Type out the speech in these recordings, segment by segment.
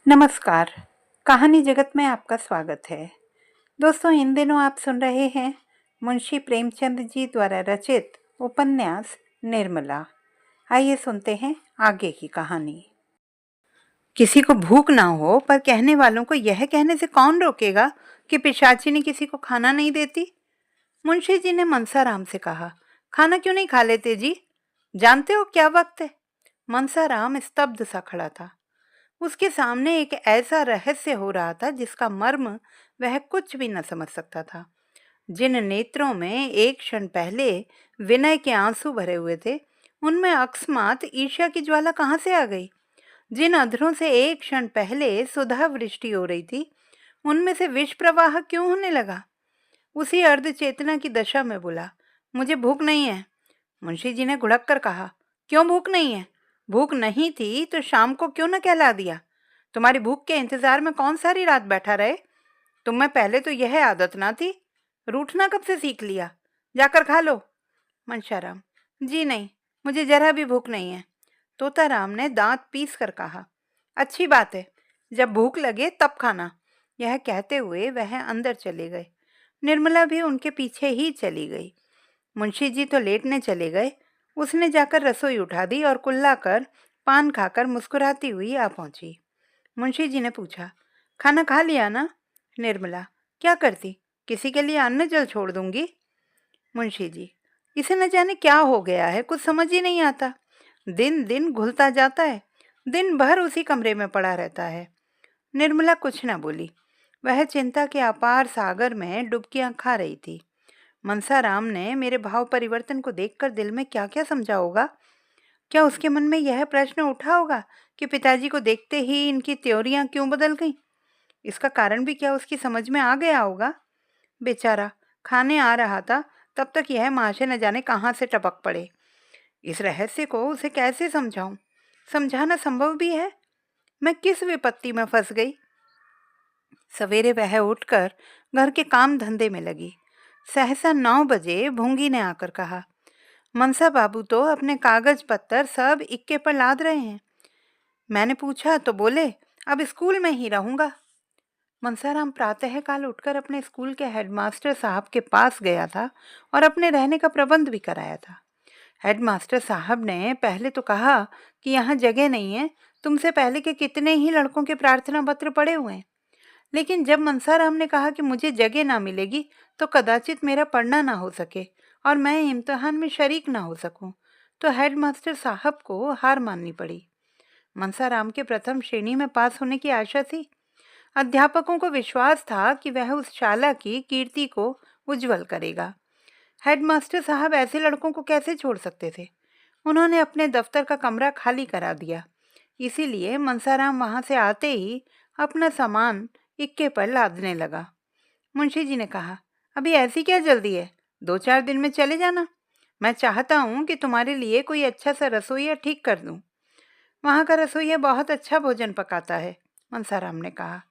नमस्कार। कहानी जगत में आपका स्वागत है। दोस्तों, इन दिनों आप सुन रहे हैं मुंशी प्रेमचंद जी द्वारा रचित उपन्यास निर्मला। आइए सुनते हैं आगे की कहानी। किसी को भूख ना हो पर कहने वालों को यह कहने से कौन रोकेगा कि पिशाचिनी किसी को खाना नहीं देती। मुंशी जी ने मनसाराम से कहा, खाना क्यों नहीं खा लेते जी? जानते हो क्या वक्त है? मनसाराम स्तब्ध सा खड़ा था। उसके सामने एक ऐसा रहस्य हो रहा था जिसका मर्म वह कुछ भी न समझ सकता था। जिन नेत्रों में एक क्षण पहले विनय के आंसू भरे हुए थे, उनमें अकस्मात ईर्ष्या की ज्वाला कहाँ से आ गई? जिन अधरों से एक क्षण पहले सुधा वृष्टि हो रही थी, उनमें से विष प्रवाह क्यों होने लगा? उसी अर्ध चेतना की दशा में बोला, मुझे भूख नहीं है। मुंशी जी ने घुड़क कर कहा, क्यों भूख नहीं है? भूख नहीं थी तो शाम को क्यों न कहला दिया? तुम्हारी भूख के इंतजार में कौन सारी रात बैठा रहे? तुम में पहले तो यह आदत ना थी। रूठना कब से सीख लिया? जाकर खा लो। मनशाराम, जी नहीं, मुझे जरा भी भूख नहीं है। तोताराम ने दांत पीस कर कहा, अच्छी बात है, जब भूख लगे तब खाना। यह कहते हुए वह अंदर चले गए। निर्मला भी उनके पीछे ही चली गई। मुंशी जी तो लेटने चले गए। उसने जाकर रसोई उठा दी और कुल्ला कर पान खाकर मुस्कुराती हुई आ पहुंची। मुंशी जी ने पूछा, खाना खा लिया ना? निर्मला, क्या करती, किसी के लिए अन्न जल छोड़ दूंगी? मुंशी जी, इसे न जाने क्या हो गया है, कुछ समझ ही नहीं आता। दिन दिन घुलता जाता है, दिन भर उसी कमरे में पड़ा रहता है। निर्मला कुछ न बोली। वह चिंता के अपार सागर में डुबकियां खा रही थी। मनसाराम ने मेरे भाव परिवर्तन को देखकर दिल में क्या क्या समझा होगा? क्या उसके मन में यह प्रश्न उठा होगा कि पिताजी को देखते ही इनकी त्योरियां क्यों बदल गईं? इसका कारण भी क्या उसकी समझ में आ गया होगा? बेचारा खाने आ रहा था, तब तक यह महाशय न जाने कहाँ से टपक पड़े। इस रहस्य को उसे कैसे समझाऊं? समझाना संभव भी है? मैं किस विपत्ति में फंस गई? सवेरे वह उठकर घर के काम धंधे में लगी। सहसा 9 बजे भूंगी ने आकर कहा, मनसा बाबू तो अपने कागज पत्तर सब इक्के पर लाद रहे हैं। मैंने पूछा तो बोले, अब स्कूल में ही रहूंगा। मनसाराम प्रातःकाल उठकर अपने स्कूल के हेडमास्टर साहब के पास गया था और अपने रहने का प्रबंध भी कराया था। हेडमास्टर साहब ने पहले तो कहा कि यहाँ जगह नहीं है, तुमसे पहले के कितने ही लड़कों के प्रार्थना पत्र पड़े हुए हैं। लेकिन जब मनसाराम ने कहा कि मुझे जगह ना मिलेगी तो कदाचित मेरा पढ़ना ना हो सके और मैं इम्तिहान में शरीक ना हो सकूं, तो हेडमास्टर साहब को हार माननी पड़ी। मनसाराम के प्रथम श्रेणी में पास होने की आशा थी। अध्यापकों को विश्वास था कि वह उस शाला की कीर्ति को उज्जवल करेगा। हेडमास्टर साहब ऐसे लड़कों को कैसे छोड़ सकते थे? उन्होंने अपने दफ्तर का कमरा खाली करा दिया। इसीलिए मनसाराम वहां से आते ही अपना सामान इक्के पर लादने लगा। मुंशी जी ने कहा, अभी ऐसी क्या जल्दी है? 2-4 दिन में चले जाना। मैं चाहता हूँ कि तुम्हारे लिए कोई अच्छा सा रसोइया ठीक कर दूँ। वहाँ का रसोइया बहुत अच्छा भोजन पकाता है, मनसाराम ने कहा।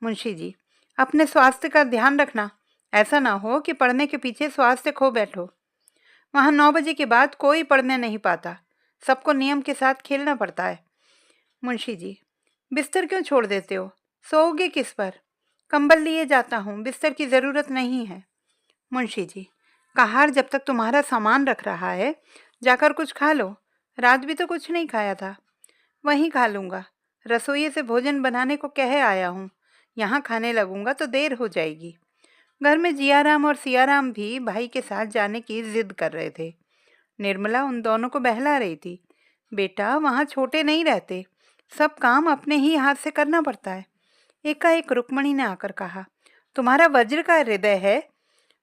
मुंशी जी, अपने स्वास्थ्य का ध्यान रखना। ऐसा ना हो कि पढ़ने के पीछे स्वास्थ्य खो बैठो। वहाँ 9 बजे के बाद कोई पढ़ने नहीं पाता। सबको नियम के साथ खेलना पड़ता है। मुंशी जी, बिस्तर क्यों छोड़ देते हो? सोओगे किस पर? कंबल लिए जाता हूँ, बिस्तर की ज़रूरत नहीं है। मुंशी जी, कहार जब तक तुम्हारा सामान रख रहा है, जाकर कुछ खा लो। रात भी तो कुछ नहीं खाया था। वहीं खा लूँगा। रसोइये से भोजन बनाने को कह आया हूँ। यहाँ खाने लगूंगा तो देर हो जाएगी। घर में जियाराम और सियाराम भी भाई के साथ जाने की जिद कर रहे थे। निर्मला उन दोनों को बहला रही थी। बेटा, वहाँ छोटे नहीं रहते, सब काम अपने ही हाथ से करना पड़ता है। एकाएक रुक्मणी ने आकर कहा, तुम्हारा वज्र का हृदय है।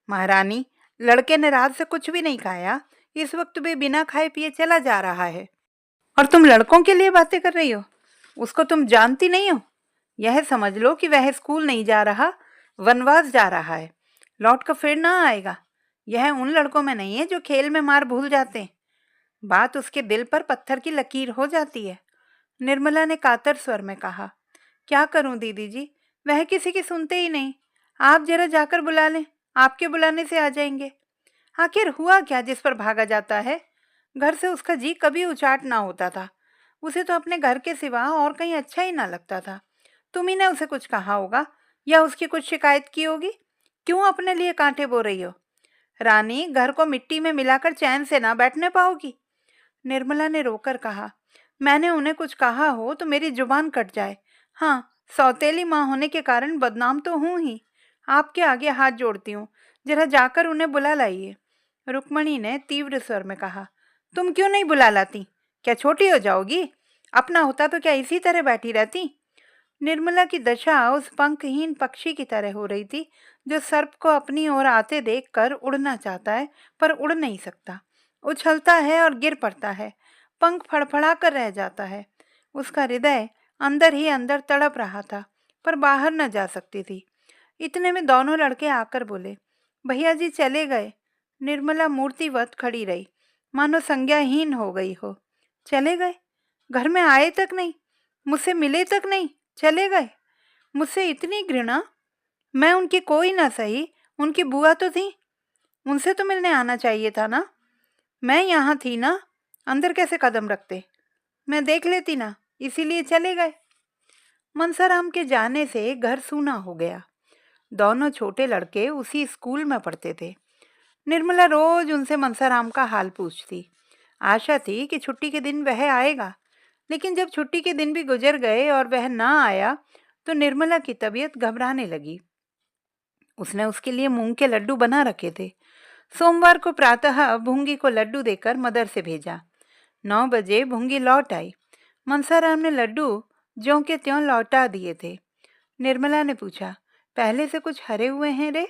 महारानी, लड़के ने रात से कुछ भी नहीं खाया, इस वक्त भी बिना खाए पिए चला जा रहा है, और तुम लड़कों के लिए बातें कर रही हो। उसको तुम जानती नहीं हो। यह समझ लो कि वह स्कूल नहीं जा रहा, वनवास जा रहा है, लौट कर फिर ना आएगा। यह उन लड़कों में नहीं है जो खेल में मार भूल जाते हैं। बात उसके दिल पर पत्थर की लकीर हो जाती है। निर्मला ने कातर स्वर में कहा, क्या करूं दीदी जी, वह किसी की सुनते ही नहीं। आप जरा जाकर बुला लें, आपके बुलाने से आ जाएंगे। आखिर हुआ क्या जिस पर भागा जाता है? घर से उसका जी कभी उचाट ना होता था। उसे तो अपने घर के सिवा और कहीं अच्छा ही ना लगता था। तुम ही ने उसे कुछ कहा होगा या उसकी कुछ शिकायत की होगी। क्यों अपने लिए कांटे बो रही हो? रानी, घर को मिट्टी में मिलाकर चैन से ना बैठने पाओगी। निर्मला ने रोकर कहा, मैंने उन्हें कुछ कहा हो तो मेरी जुबान कट जाए। हाँ, सौतेली माँ होने के कारण बदनाम तो हूँ ही। आपके आगे हाथ जोड़ती हूँ, जरा जाकर उन्हें बुला लाइए। रुक्मणी ने तीव्र स्वर में कहा, तुम क्यों नहीं बुला लाती? क्या छोटी हो जाओगी? अपना होता तो क्या इसी तरह बैठी रहती? निर्मला की दशा उस पंखहीन पक्षी की तरह हो रही थी जो सर्प को अपनी ओर आते देखकर उड़ना चाहता है पर उड़ नहीं सकता। उछलता है और गिर पड़ता है, पंख फड़फड़ा कर रह जाता है। उसका हृदय अंदर ही अंदर तड़प रहा था पर बाहर न जा सकती थी। इतने में दोनों लड़के आकर बोले, भैया जी चले गए। निर्मला मूर्तिवत खड़ी रही, मानो संज्ञाहीन हो गई हो। चले गए? घर में आए तक नहीं, मुझसे मिले तक नहीं, चले गए? मुझसे इतनी घृणा? मैं उनकी कोई ना सही, उनकी बुआ तो थी, उनसे तो मिलने आना चाहिए था ना। मैं यहाँ थी ना, अंदर कैसे कदम रखते? मैं देख लेती ना, इसीलिए चले गए। मनसाराम के जाने से घर सूना हो गया। दोनों छोटे लड़के उसी स्कूल में पढ़ते थे। निर्मला रोज उनसे मनसाराम का हाल पूछती। आशा थी कि छुट्टी के दिन वह आएगा, लेकिन जब छुट्टी के दिन भी गुजर गए और वह ना आया तो निर्मला की तबीयत घबराने लगी। उसने उसके लिए मूंग के लड्डू बना रखे थे। सोमवार को प्रातः भूंगी को लड्डू देकर मदर से भेजा। 9 बजे भूंगी लौट आई। मनसाराम ने लड्डू ज्यों के त्यों लौटा दिए थे। निर्मला ने पूछा, पहले से कुछ हरे हुए हैं रे?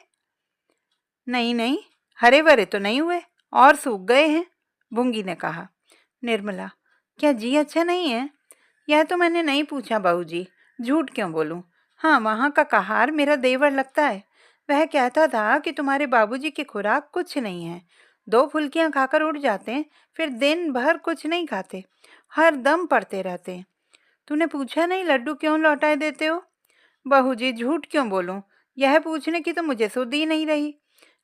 नहीं नहीं, हरे भरे तो नहीं हुए और सूख गए हैं, भूंगी ने कहा। निर्मला, क्या जी अच्छा नहीं है? यह तो मैंने नहीं पूछा बहू जी, झूठ क्यों बोलूं। हाँ, वहाँ का कहार मेरा देवर लगता है। वह कहता था कि तुम्हारे बाबूजी की खुराक कुछ नहीं है, 2 फुल्कियाँ खाकर उड़ जाते हैं, फिर दिन भर कुछ नहीं खाते, हर दम पड़ते रहते हैं। तूने पूछा नहीं लड्डू क्यों लौटाए देते हो? बहू जी, झूठ क्यों बोलूं, यह पूछने की तो मुझे सुध ही नहीं रही।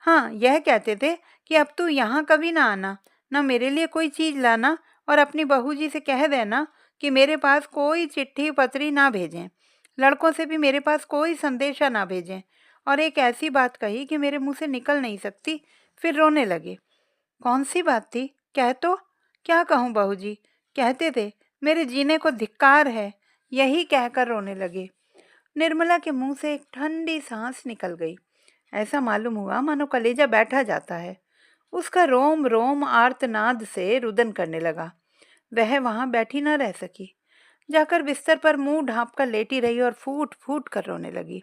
हाँ, यह कहते थे कि अब तू यहाँ कभी ना आना, न मेरे लिए कोई चीज़ लाना, और अपनी बहू जी से कह देना कि मेरे पास कोई चिट्ठी पत्री ना भेजें, लड़कों से भी मेरे पास कोई संदेशा ना भेजें। और एक ऐसी बात कही कि मेरे मुंह से निकल नहीं सकती, फिर रोने लगे। कौन सी बात थी, कह तो। क्या कहूँ बहू जी, कहते थे मेरे जीने को धिक्कार है, यही कहकर रोने लगे। निर्मला के मुंह से एक ठंडी सांस निकल गई। ऐसा मालूम हुआ मानो कलेजा बैठा जाता है। उसका रोम रोम आर्तनाद से रुदन करने लगा। वह वहां बैठी न रह सकी, जाकर बिस्तर पर मुंह ढांप कर लेटी रही और फूट फूट कर रोने लगी।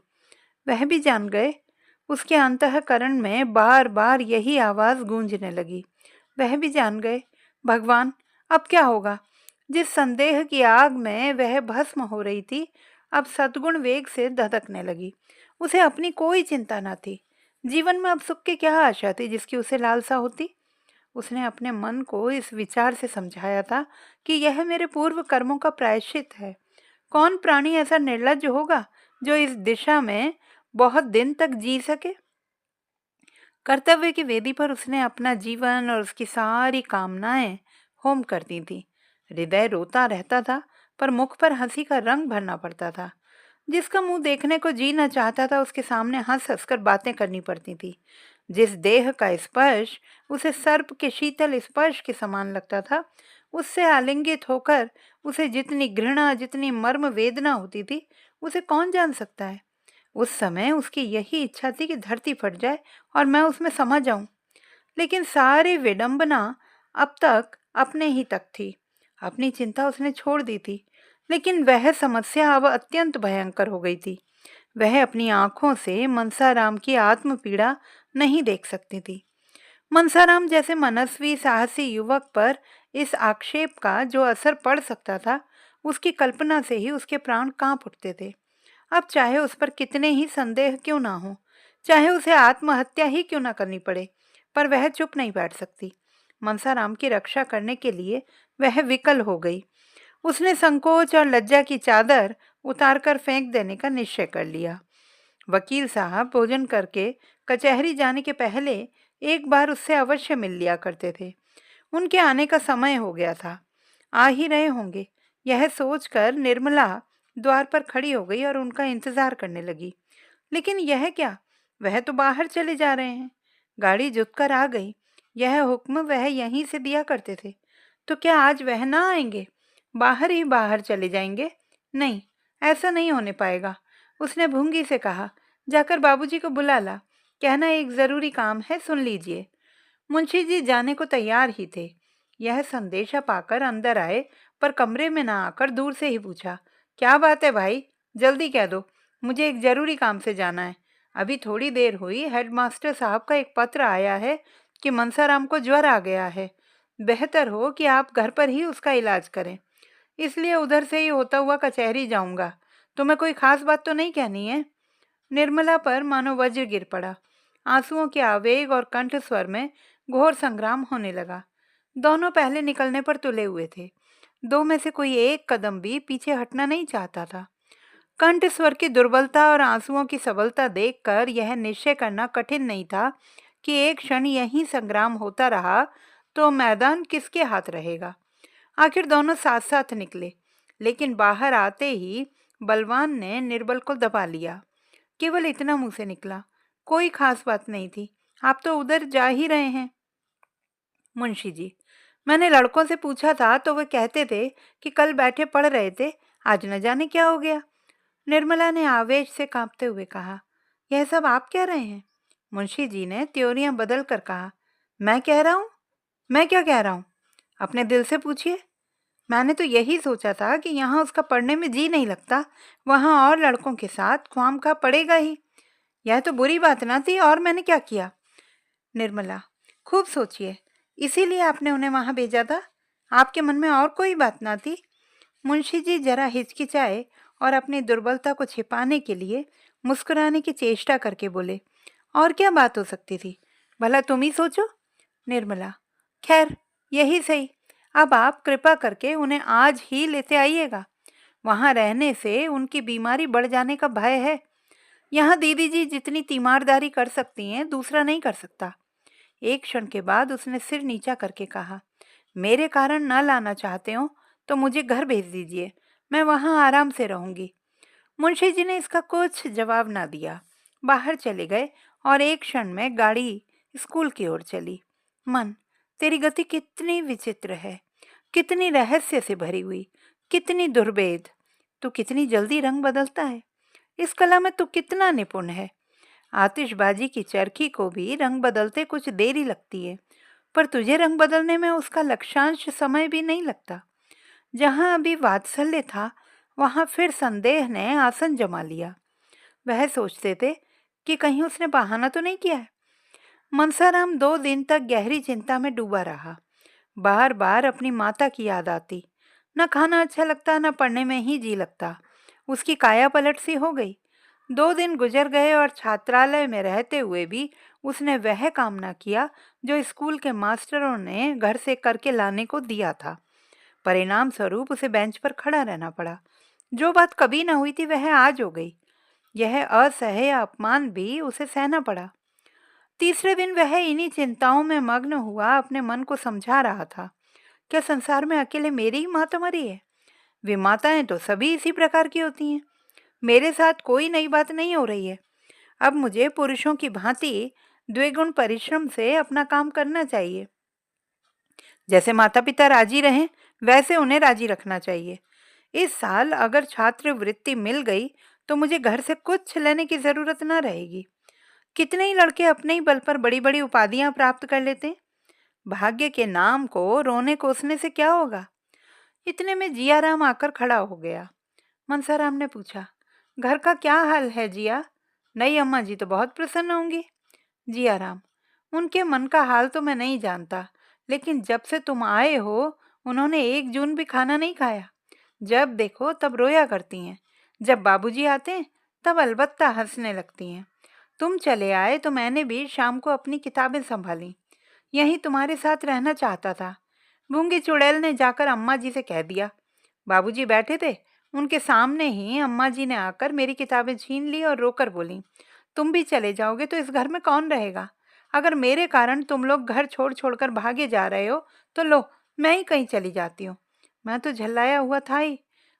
वह भी जान गए। उसके अंतःकरण में बार बार यही आवाज गूंजने लगी। वह भी जान गए। भगवान, अब क्या होगा? जिस संदेह की आग में वह भस्म हो रही थी, अब सद्गुण वेग से धधकने लगी। उसे अपनी कोई चिंता न थी। जीवन में अब सुख की क्या आशा थी जिसकी उसे लालसा होती? उसने अपने मन को इस विचार से समझाया था कि यह मेरे पूर्व कर्मों का प्रायश्चित है। कौन प्राणी ऐसा निर्लज्ज होगा जो इस दिशा में बहुत दिन तक जी सके? कर्तव्य की वेदी पर उसने अपना जीवन और उसकी सारी कामनाएं होम कर दी थी। हृदय रोता रहता था पर मुख पर हंसी का रंग भरना पड़ता था। जिसका मुंह देखने को जी न चाहता था उसके सामने हंस हंस कर बातें करनी पड़ती थी। जिस देह का स्पर्श उसे सर्प के शीतल स्पर्श के समान लगता था, उससे आलिंगित होकर उसे जितनी घृणा, जितनी मर्म वेदना होती थी, उसे कौन जान सकता है। उस समय उसकी यही इच्छा थी कि धरती फट जाए और मैं उसमें समा जाऊं। लेकिन सारी विडंबना अब तक अपने ही तक थी। अपनी चिंता उसने छोड़ दी थी, लेकिन वह समस्या अब अत्यंत भयंकर हो गई थी। वह अपनी आंखों से मनसाराम की आत्म पीड़ा नहीं देख सकती थी। मनसाराम जैसे मनस्वी साहसी युवक पर इस आक्षेप का जो असर पड़ सकता था, उसकी कल्पना से ही उसके प्राण कांप उठते थे। अब चाहे उस पर कितने ही संदेह क्यों ना हो, चाहे उसे आत्महत्या ही क्यों ना करनी पड़े, पर वह चुप नहीं बैठ सकती। मनसाराम की रक्षा करने के लिए वह विकल हो गई। उसने संकोच और लज्जा की चादर उतारकर फेंक देने का निश्चय कर लिया। वकील साहब भोजन करके कचहरी जाने के पहले एक बार उससे अवश्य मिल लिया करते थे। उनके आने का समय हो गया था, आ ही रहे होंगे। यह सोचकर निर्मला द्वार पर खड़ी हो गई और उनका इंतजार करने लगी। लेकिन यह क्या, वह तो बाहर चले जा रहे हैं। गाड़ी जुतकर आ गई। यह हुक्म वह यहीं से दिया करते थे, तो क्या आज वह ना आएंगे, बाहर ही बाहर चले जाएंगे? नहीं, ऐसा नहीं होने पाएगा। उसने भूंगी से कहा, जाकर बाबूजी को बुला ला, कहना एक जरूरी काम है, सुन लीजिए। मुंशी जी जाने को तैयार ही थे। यह संदेशा पाकर अंदर आए, पर कमरे में ना आकर दूर से ही पूछा, क्या बात है भाई, जल्दी कह दो, मुझे एक जरूरी काम से जाना है। अभी थोड़ी देर हुई, हेडमास्टर साहब का एक पत्र आया है कि मनसाराम को ज्वर आ गया है। बेहतर हो कि आप घर पर ही उसका इलाज करें, इसलिए उधर से ही होता हुआ कचहरी जाऊंगा। तुम्हें कोई खास बात तो नहीं कहनी है? निर्मला पर मानो वज्र गिर पड़ा। आंसुओं के आवेग और कंठ स्वर में घोर संग्राम होने लगा। दोनों पहले निकलने पर तुले हुए थे। दो में से कोई एक कदम भी पीछे हटना नहीं चाहता था। कंठ स्वर की दुर्बलता और आंसुओं की सबलता देखकर यह निश्चय करना कठिन नहीं था कि एक क्षण यहीं संग्राम होता रहा तो मैदान किसके हाथ रहेगा। आखिर दोनों साथ साथ निकले, लेकिन बाहर आते ही बलवान ने निर्बल को दबा लिया। केवल इतना मुंह से निकला, कोई खास बात नहीं थी, आप तो उधर जा ही रहे हैं। मुंशी जी, मैंने लड़कों से पूछा था तो वे कहते थे कि कल बैठे पढ़ रहे थे, आज न जाने क्या हो गया। निर्मला ने आवेश से कांपते हुए कहा, यह सब आप कह रहे हैं? मुंशी जी ने त्योरियां बदल कर कहा, मैं कह रहा हूँ? मैं क्या कह रहा हूँ? अपने दिल से पूछिए। मैंने तो यही सोचा था कि यहाँ उसका पढ़ने में जी नहीं लगता, वहाँ और लड़कों के साथ ख्वामखा पड़ेगा ही। यह तो बुरी बात ना थी, और मैंने क्या किया? निर्मला, खूब सोचिए, इसीलिए आपने उन्हें वहां भेजा था? आपके मन में और कोई बात ना थी? मुंशी जी जरा हिचकिचाए और अपनी दुर्बलता को छिपाने के लिए मुस्कुराने की चेष्टा करके बोले, और क्या बात हो सकती थी, भला तुम ही सोचो। निर्मला, खैर यही सही, अब आप कृपा करके उन्हें आज ही लेते आइएगा। वहां रहने से उनकी बीमारी बढ़ जाने का भय है। यहाँ दीदी जी जितनी तीमारदारी कर सकती हैं, दूसरा नहीं कर सकता। एक क्षण के बाद उसने सिर नीचा करके कहा, मेरे कारण न लाना चाहते हो तो मुझे घर भेज दीजिए, मैं वहां आराम से रहूंगी। मुंशी जी ने इसका कुछ जवाब ना दिया, बाहर चले गए और एक क्षण में गाड़ी स्कूल की ओर चली। मन, तेरी गति कितनी विचित्र है, कितनी रहस्य से भरी हुई, कितनी दुर्भेद। तू कितनी जल्दी रंग बदलता है, इस कला में तू कितना निपुण है। आतिशबाजी की चरखी को भी रंग बदलते कुछ देरी लगती है, पर तुझे रंग बदलने में उसका लक्षांश समय भी नहीं लगता। जहां अभी वात्सल्य था, वहां फिर संदेह ने आसन जमा लिया। वह सोचते थे कि कहीं उसने बहाना तो नहीं किया है। मनसाराम 2 दिन तक गहरी चिंता में डूबा रहा। बार बार अपनी माता की याद आती। न खाना अच्छा लगता, न पढ़ने में ही जी लगता। उसकी काया पलट सी हो गई। 2 दिन गुजर गए और छात्रालय में रहते हुए भी उसने वह काम न किया जो स्कूल के मास्टरों ने घर से करके लाने को दिया था। परिणाम स्वरूप उसे बेंच पर खड़ा रहना पड़ा। जो बात कभी न हुई थी वह आज हो गई। यह असह्य अपमान भी उसे सहना पड़ा। तीसरे दिन वह इन्हीं चिंताओं में मग्न हुआ अपने मन को समझा रहा था, क्या संसार में अकेले मेरी ही माँ तो मरी है? वे माताएं तो सभी इसी प्रकार की होती हैं। मेरे साथ कोई नई बात नहीं हो रही है। अब मुझे पुरुषों की भांति द्विगुण परिश्रम से अपना काम करना चाहिए। जैसे माता पिता राजी रहें, वैसे उन्हें राजी रखना चाहिए। इस साल अगर छात्रवृत्ति मिल गई तो मुझे घर से कुछ लेने की जरूरत न रहेगी। कितने ही लड़के अपने ही बल पर बड़ी बड़ी उपाधियां प्राप्त कर लेते हैं। भाग्य के नाम को रोने कोसने से क्या होगा? इतने में जियाराम आकर खड़ा हो गया। मनसाराम ने पूछा, घर का क्या हाल है जिया? नई अम्मा जी तो बहुत प्रसन्न होंगी। जियाराम, उनके मन का हाल तो मैं नहीं जानता, लेकिन जब से तुम आए हो उन्होंने 1 जून भी खाना नहीं खाया। जब देखो तब रोया करती हैं, जब बाबूजी आते हैं तब अलबत्ता हंसने लगती हैं। तुम चले आए तो मैंने भी शाम को अपनी किताबें संभाली। यहीं तुम्हारे साथ रहना चाहता था। गूंगी चुड़ैल ने जाकर अम्मा जी से कह दिया। बाबूजी बैठे थे, उनके सामने ही अम्मा जी ने आकर मेरी किताबें छीन ली और रोकर बोली, तुम भी चले जाओगे तो इस घर में कौन रहेगा? अगर मेरे कारण तुम लोग घर छोड़ छोड़कर भागे जा रहे हो तो लो, मैं ही कहीं चली जाती हूँ। मैं तो झल्लाया हुआ था ही।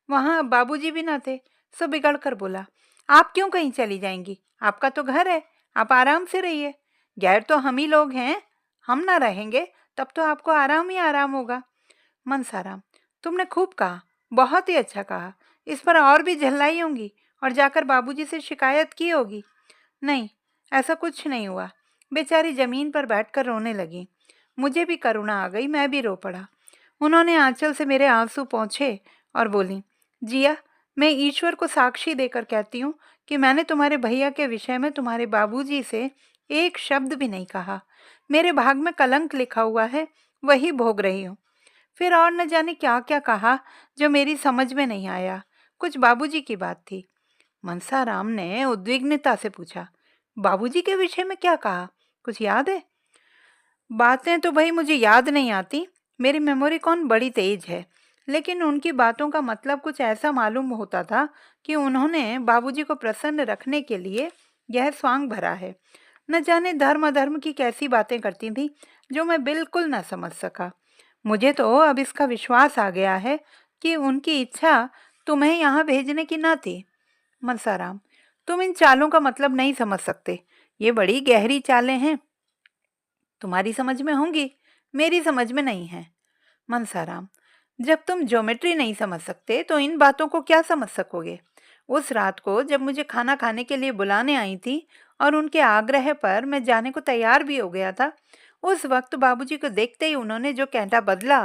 वहाँ बाबूजी भी ना थे। सो बिगड़ कर बोला, आप क्यों कहीं चली जाएंगी? आपका तो घर है, आप आराम से रहिए। गैर तो हम ही लोग हैं, हम ना रहेंगे तब तो आपको आराम ही आराम होगा। मनसाराम, तुमने खूब कहा, बहुत ही अच्छा कहा। इस पर और भी झल्लाई होंगी और जाकर बाबूजी से शिकायत की होगी। नहीं, ऐसा कुछ नहीं हुआ। बेचारी जमीन पर बैठकर रोने लगी। मुझे भी करुणा आ गई, मैं भी रो पड़ा। उन्होंने आंचल से मेरे आंसू पोंछे और बोली, जिया, मैं ईश्वर को साक्षी देकर कहती हूँ कि मैंने तुम्हारे भैया के विषय में तुम्हारे बाबूजी से एक शब्द भी नहीं कहा। मेरे भाग में कलंक लिखा हुआ है, वही भोग रही हूँ। फिर और न जाने क्या क्या कहा जो मेरी समझ में नहीं आया। कुछ बाबूजी की बात थी। मनसाराम ने उद्विग्नता से पूछा, बाबूजी के विषय में क्या कहा? कुछ याद है? बातें तो भाई मुझे याद नहीं आती, मेरी मेमोरी कौन बड़ी तेज है। लेकिन उनकी बातों का मतलब कुछ ऐसा मालूम होता था कि उन्होंने बाबूजी को प्रसन्न रखने के लिए यह स्वांग भरा है। न जाने धर्म अधर्म की कैसी बातें करती थी जो मैं बिल्कुल न समझ सका। मुझे तो अब इसका विश्वास आ गया है कि उनकी इच्छा तुम्हें यहाँ भेजने की न थी। मनसाराम, तुम इन चालों का मतलब नहीं समझ सकते। ये बड़ी गहरी चालें हैं। तुम्हारी समझ में होंगी, मेरी समझ में नहीं है। मनसाराम, जब तुम ज्योमेट्री नहीं समझ सकते तो इन बातों को क्या समझ सकोगे? उस रात को जब मुझे खाना खाने के लिए बुलाने आई थी और उनके आग्रह पर मैं जाने को तैयार भी हो गया था, उस वक्त बाबूजी को देखते ही उन्होंने जो कहना बदला,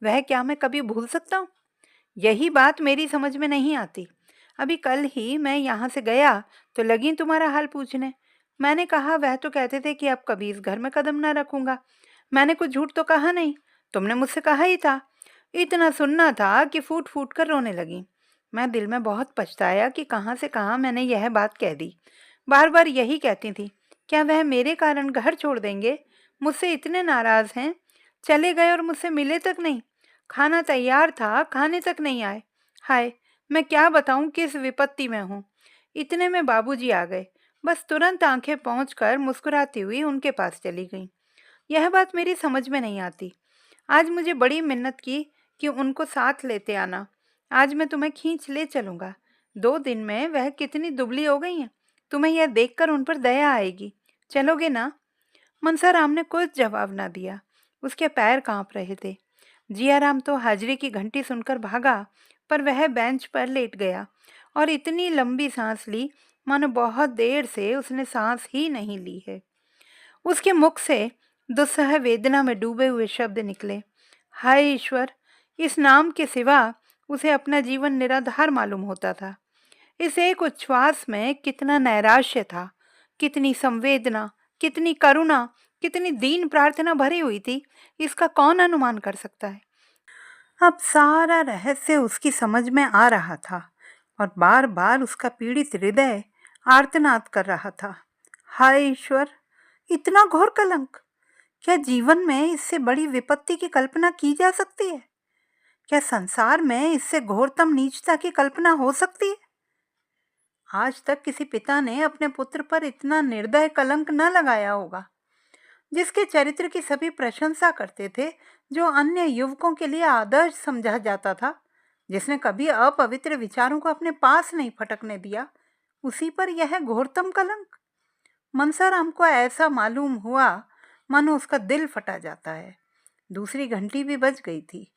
वह क्या मैं कभी भूल सकता हूँ? यही बात मेरी समझ में नहीं आती। अभी कल ही मैं यहाँ से गया तो लगी तुम्हारा हाल पूछने। मैंने कहा वह तो कहते थे कि अब कभी इस घर में कदम ना रखूंगा। मैंने कुछ झूठ तो कहा नहीं, तुमने मुझसे कहा ही था। इतना सुनना था कि फूट फूट कर रोने लगी। मैं दिल में बहुत पछताया कि कहाँ से कहाँ मैंने यह बात कह दी। बार बार यही कहती थी, क्या वह मेरे कारण घर छोड़ देंगे? मुझसे इतने नाराज हैं, चले गए और मुझसे मिले तक नहीं। खाना तैयार था, खाने तक नहीं आए। हाय, मैं क्या बताऊं किस विपत्ति में हूँ। इतने में बाबूजी आ गए। बस तुरंत आंखें पहुंचकर मुस्कुराती हुई उनके पास चली गई। यह बात मेरी समझ में नहीं आती। आज मुझे बड़ी मिन्नत की कि उनको साथ लेते आना। आज मैं तुम्हें खींच ले चलूंगा। 2 दिन में वह कितनी दुबली हो गई हैं। तुम्हें यह देखकर उन पर दया आएगी। चलोगे ना? मनसाराम ने कुछ जवाब ना दिया। उसके पैर कांप रहे थे। जियाराम तो हाजिरी की घंटी सुनकर भागा, पर वह बेंच पर लेट गया और इतनी लंबी सांस ली मानो बहुत देर से उसने सांस ही नहीं ली है। उसके मुख से दुस्सह वेदना में डूबे हुए शब्द निकले। हाय ईश्वर! इस नाम के सिवा उसे अपना जीवन निराधार मालूम होता था। इस एक उच्छ्वास में कितना नैराश्य था, कितनी संवेदना, कितनी करुणा, कितनी दीन प्रार्थना भरी हुई थी, इसका कौन अनुमान कर सकता है? अब सारा रहस्य उसकी समझ में आ रहा था और बार बार उसका पीड़ित हृदय आर्तनाद कर रहा था। हाय ईश्वर! इतना घोर कलंक! क्या जीवन में इससे बड़ी विपत्ति की कल्पना की जा सकती है? क्या संसार में इससे घोरतम नीचता की कल्पना हो सकती है? आज तक किसी पिता ने अपने पुत्र पर इतना निर्दय कलंक न लगाया होगा। जिसके चरित्र की सभी प्रशंसा करते थे, जो अन्य युवकों के लिए आदर्श समझा जाता था, जिसने कभी अपवित्र विचारों को अपने पास नहीं फटकने दिया, उसी पर यह घोरतम कलंक। मनसाराम को ऐसा मालूम हुआ मानो उसका दिल फटा जाता है। दूसरी घंटी भी बज गई थी।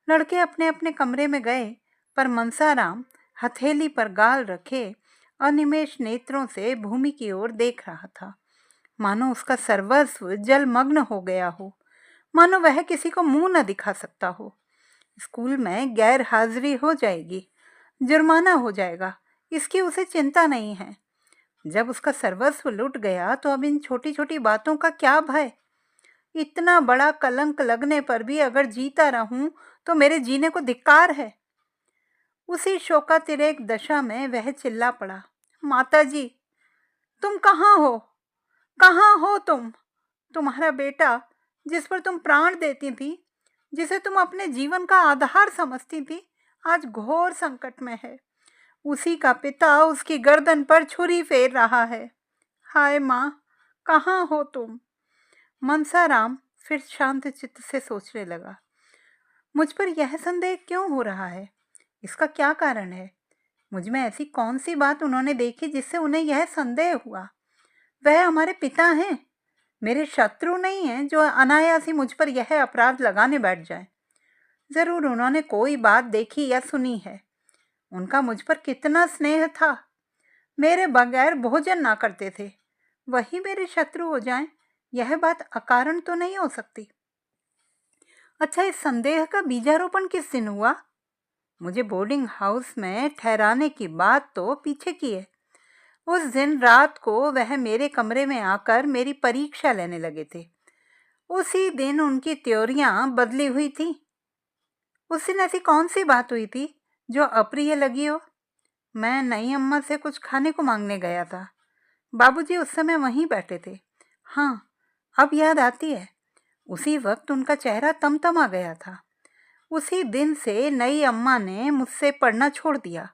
लड़के अपने अपने कमरे में गए, पर मनसाराम हथेली पर गाल रखे अनिमेष नेत्रों से भूमि की ओर देख रहा था, मानो उसका सर्वस्व जलमग्न हो गया हो, मानो वह किसी को मुंह न दिखा सकता हो। स्कूल में गैर हाजिरी हो जाएगी, जुर्माना हो जाएगा, इसकी उसे चिंता नहीं है। जब उसका सर्वस्व लुट गया तो अब इन छोटी छोटी बातों का क्या भय? इतना बड़ा कलंक लगने पर भी अगर जीता रहूं तो मेरे जीने को धिक्कार है। उसी शोकातिरेक दशा में वह चिल्ला पड़ा, माता जी, तुम कहाँ हो? कहाँ हो तुम? तुम्हारा बेटा, जिस पर तुम प्राण देती थी, जिसे तुम अपने जीवन का आधार समझती थी, आज घोर संकट में है। उसी का पिता उसकी गर्दन पर छुरी फेर रहा है। हाय माँ, कहाँ हो तुम? मनसाराम फिर शांत चित्त से सोचने लगा, मुझ पर यह संदेह क्यों हो रहा है? इसका क्या कारण है? मुझ में ऐसी कौन सी बात उन्होंने देखी जिससे उन्हें यह संदेह हुआ? वह हमारे पिता हैं, मेरे शत्रु नहीं हैं जो अनायास ही मुझ पर यह अपराध लगाने बैठ जाए। जरूर उन्होंने कोई बात देखी या सुनी है। उनका मुझ पर कितना स्नेह था। मेरे बगैर भोजन ना करते थे। वही मेरे शत्रु हो जाएं, यह बात अकारण तो नहीं हो सकती। अच्छा, इस संदेह का बीजारोपण किस दिन हुआ? मुझे बोर्डिंग हाउस में ठहराने की बात तो पीछे की है। उस दिन रात को वह मेरे कमरे में आकर मेरी परीक्षा लेने लगे थे। उसी दिन उनकी त्योरियां बदली हुई थी। उस दिन ऐसी कौन सी बात हुई थी जो अप्रिय लगी हो? मैं नई अम्मा से कुछ खाने को मांगने गया था। बाबूजी उस समय वहीं बैठे थे। हाँ, अब याद आती है। उसी वक्त उनका चेहरा तमतमा गया था। उसी दिन से नई अम्मा ने मुझसे पढ़ना छोड़ दिया।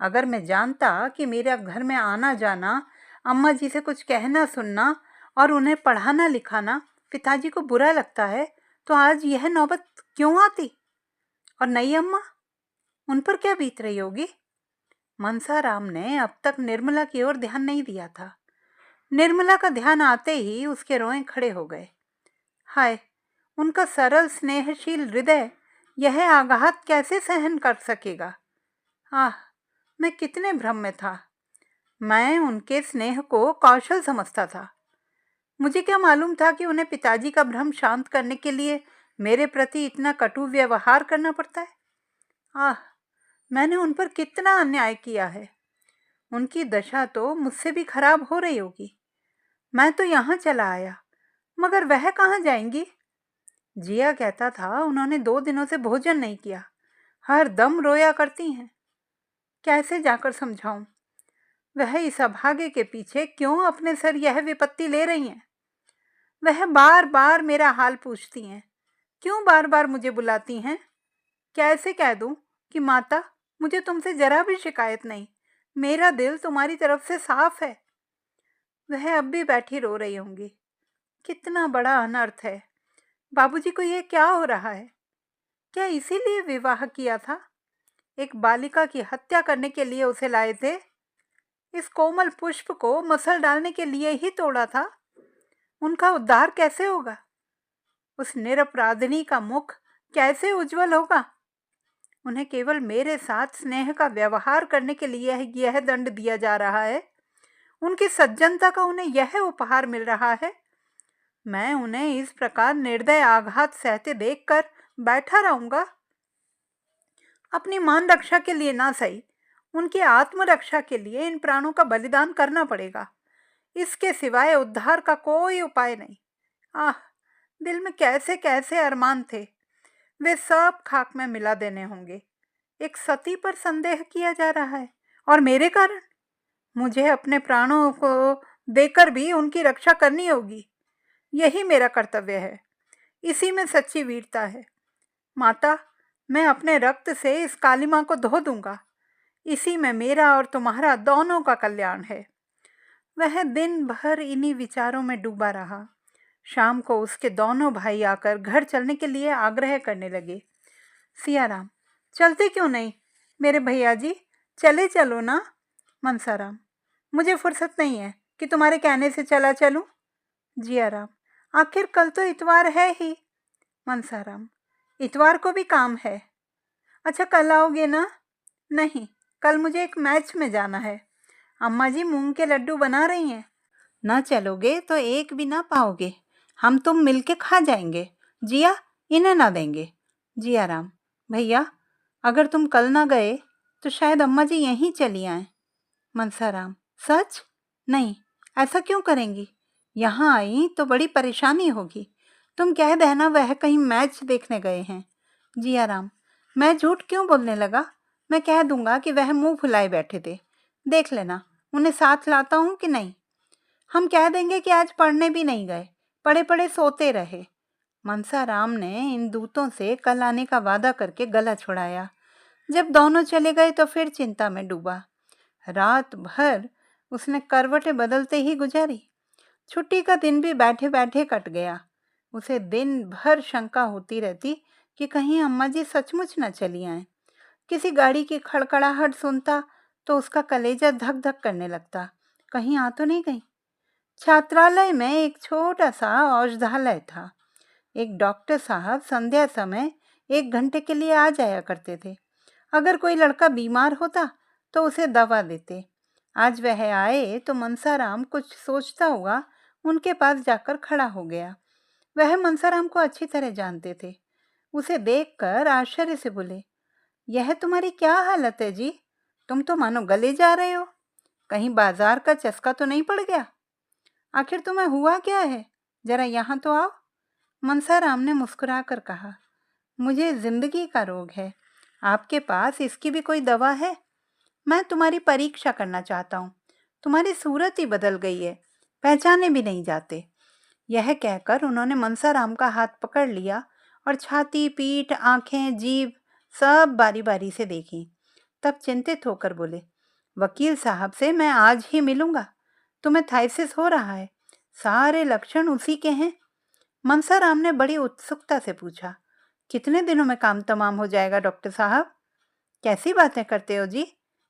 अगर मैं जानता कि मेरा घर में आना जाना, अम्मा जी से कुछ कहना सुनना और उन्हें पढ़ाना लिखाना पिताजी को बुरा लगता है, तो आज यह नौबत क्यों आती? और नई अम्मा, उन पर क्या बीत रही होगी? मनसाराम ने अब तक निर्मला की ओर ध्यान नहीं दिया था। निर्मला का ध्यान आते ही उसके रोए खड़े हो गए। हाय, उनका सरल स्नेहशील हृदय यह आघात कैसे सहन कर सकेगा? आह, मैं कितने भ्रम में था। मैं उनके स्नेह को कौशल समझता था। मुझे क्या मालूम था कि उन्हें पिताजी का भ्रम शांत करने के लिए मेरे प्रति इतना कटु व्यवहार करना पड़ता है। आह, मैंने उन पर कितना अन्याय किया है। उनकी दशा तो मुझसे भी खराब हो रही होगी। मैं तो यहाँ चला आया, मगर वह कहाँ जाएंगी? जिया कहता था उन्होंने 2 दिनों से भोजन नहीं किया, हर दम रोया करती हैं। कैसे जाकर समझाऊं? वह इस अभागे के पीछे क्यों अपने सर यह विपत्ति ले रही हैं? वह बार बार मेरा हाल पूछती हैं। क्यों बार बार मुझे बुलाती हैं? कैसे कह दूं कि माता, मुझे तुमसे जरा भी शिकायत नहीं, मेरा दिल तुम्हारी तरफ से साफ है। वह अब भी बैठी रो रही होंगी। कितना बड़ा अनर्थ है। बाबूजी को यह क्या हो रहा है? क्या इसीलिए विवाह किया था? एक बालिका की हत्या करने के लिए उसे लाए थे? इस कोमल पुष्प को मसल डालने के लिए ही तोड़ा था? उनका उद्धार कैसे होगा? उस निरपराधिनी का मुख कैसे उज्जवल होगा? उन्हें केवल मेरे साथ स्नेह का व्यवहार करने के लिए यह दंड दिया जा रहा है। उनकी सज्जनता का उन्हें यह उपहार मिल रहा है। मैं उन्हें इस प्रकार निर्दय आघात सहते देखकर बैठा रहूंगा? अपनी मान रक्षा के लिए ना सही, उनकी आत्मरक्षा के लिए इन प्राणों का बलिदान करना पड़ेगा। इसके सिवाय उद्धार का कोई उपाय नहीं। आह, दिल में कैसे कैसे अरमान थे, वे सब खाक में मिला देने होंगे। एक सती पर संदेह किया जा रहा है, और मेरे कारण? मुझे अपने प्राणों को देकर भी उनकी रक्षा करनी होगी। यही मेरा कर्तव्य है। इसी में सच्ची वीरता है। माता, मैं अपने रक्त से इस काली मां को धो दूंगा। इसी में मेरा और तुम्हारा दोनों का कल्याण है। वह दिन भर इन्हीं विचारों में डूबा रहा। शाम को उसके दोनों भाई आकर घर चलने के लिए आग्रह करने लगे। सियाराम, चलते क्यों नहीं? मेरे भैया जी, चले चलो ना। मनसाराम, मुझे फुर्सत नहीं है कि तुम्हारे कहने से चला चलूं। जियाराम, आखिर कल तो इतवार है ही। मनसाराम, इतवार को भी काम है। अच्छा, कल आओगे ना? नहीं, कल मुझे एक मैच में जाना है। अम्मा जी मूंग के लड्डू बना रही हैं। ना चलोगे तो एक भी ना पाओगे। हम तुम मिलके खा जाएंगे। जिया, इन्हें ना देंगे। जियाराम, भैया, अगर तुम कल ना गए तो शायद अम्मा जी यहीं चली आए। मनसाराम, सच? नहीं, ऐसा क्यों करेंगी? यहाँ आई तो बड़ी परेशानी होगी। तुम कह देना वह कहीं मैच देखने गए हैं। जियाराम, मैं झूठ क्यों बोलने लगा? मैं कह दूंगा कि वह मुंह फुलाए बैठे थे। देख लेना उन्हें साथ लाता हूँ कि नहीं। हम कह देंगे कि आज पढ़ने भी नहीं गए, पड़े पड़े सोते रहे। मनसाराम ने इन दूतों से कल आने का वादा करके गला छुड़ाया। जब दोनों चले गए तो फिर चिंता में डूबा। रात भर उसने करवटें बदलते ही गुजारी। छुट्टी का दिन भी बैठे बैठे कट गया। उसे दिन भर शंका होती रहती कि कहीं अम्मा जी सचमुच न चली आए। किसी गाड़ी की खड़खड़ाहट सुनता तो उसका कलेजा धक धक करने लगता, कहीं आ तो नहीं गई। छात्रालय में एक छोटा सा औषधालय था। एक डॉक्टर साहब संध्या समय 1 घंटे के लिए आ जाया करते थे। अगर कोई लड़का बीमार होता तो उसे दवा देते। आज वह आए तो मनसाराम कुछ सोचता हुआ उनके पास जाकर खड़ा हो गया। वह मनसाराम को अच्छी तरह जानते थे। उसे देखकर आश्चर्य से बोले, यह तुम्हारी क्या हालत है जी? तुम तो मानो गले जा रहे हो। कहीं बाजार का चस्का तो नहीं पड़ गया? आखिर तुम्हें हुआ क्या है? जरा यहाँ तो आओ। मनसाराम ने मुस्कुरा कर कहा, मुझे जिंदगी का रोग है। आपके पास इसकी भी कोई दवा है? मैं तुम्हारी परीक्षा करना चाहता हूँ। तुम्हारी सूरत ही बदल गई है, पहचाने भी नहीं जाते। यह कहकर उन्होंने मनसाराम का हाथ पकड़ लिया और छाती, पीठ, आंखें, जीभ सब बारी बारी से देखी। तब चिंतित होकर बोले, वकील साहब से मैं आज ही मिलूंगा। तुम्हें थाइसिस हो रहा है, सारे लक्षण उसी के हैं। मनसाराम ने बड़ी उत्सुकता से पूछा, कितने दिनों में काम तमाम हो जाएगा डॉक्टर साहब? कैसी बातें करते हो जी?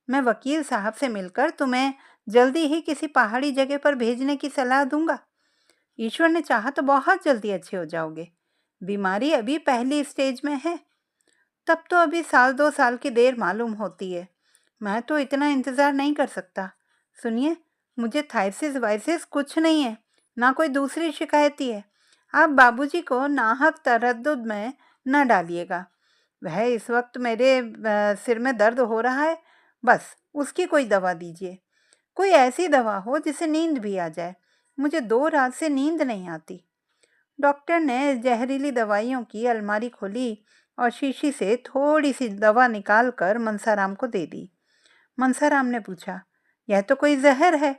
मैं वकील साहब से मिलकर तुम्हें जल्दी ही किसी पहाड़ी जगह पर भेजने की सलाह दूंगा। ईश्वर ने चाहा तो बहुत जल्दी अच्छे हो जाओगे। बीमारी अभी पहली स्टेज में है, तब तो अभी 1-2 साल की देर मालूम होती है। मैं तो इतना इंतज़ार नहीं कर सकता। सुनिए, मुझे थाइसिस वाइसिस कुछ नहीं है, ना कोई दूसरी शिकायत ही है। आप बाबूजी को नाहक तरद्दुद में न डालिएगा। वह इस वक्त मेरे सिर में दर्द हो रहा है, बस उसकी कोई दवा दीजिए। कोई ऐसी दवा हो जिसे नींद भी आ जाए। मुझे 2 रात से नींद नहीं आती। डॉक्टर ने जहरीली दवाइयों की अलमारी खोली और शीशी से थोड़ी सी दवा निकालकर मनसाराम को दे दी। मनसाराम ने पूछा, यह तो कोई जहर है,